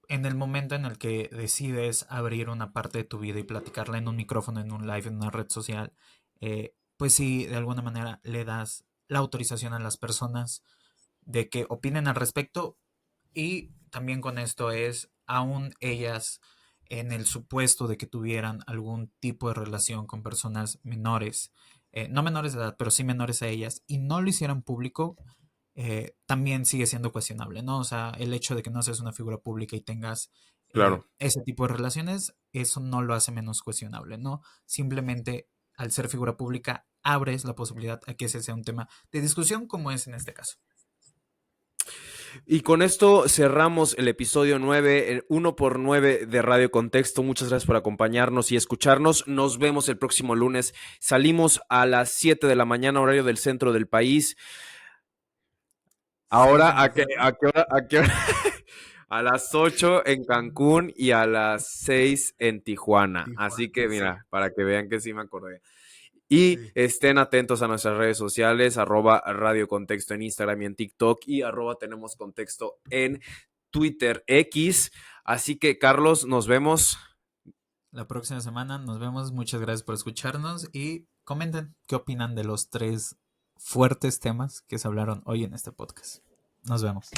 en el momento en el que decides abrir una parte de tu vida y platicarla en un micrófono, en un live, en una red social, pues sí, de alguna manera le das la autorización a las personas de que opinen al respecto y también con esto es, aún ellas en el supuesto de que tuvieran algún tipo de relación con personas menores, no menores de edad, pero sí menores a ellas, y no lo hicieran público, también sigue siendo cuestionable, ¿no? O sea, el hecho de que no seas una figura pública y tengas Claro. ese tipo de relaciones, eso no lo hace menos cuestionable, ¿no? Simplemente al ser figura pública abres la posibilidad a que ese sea un tema de discusión como es en este caso. Y con esto cerramos el episodio 9, el 1x9 de Radio Contexto. Muchas gracias por acompañarnos y escucharnos. Nos vemos el próximo lunes. Salimos a las 7 de la mañana, horario del centro del país. Ahora, ¿a qué hora? A las 8 en Cancún y a las 6 en Tijuana. Así que mira, para que vean que sí me acordé. Y estén atentos a nuestras redes sociales, @Radio Contexto en Instagram y en TikTok y @Tenemos Contexto en Twitter X. Así que, Carlos, nos vemos la próxima semana. Nos vemos. Muchas gracias por escucharnos y comenten qué opinan de los 3 fuertes temas que se hablaron hoy en este podcast. Nos vemos.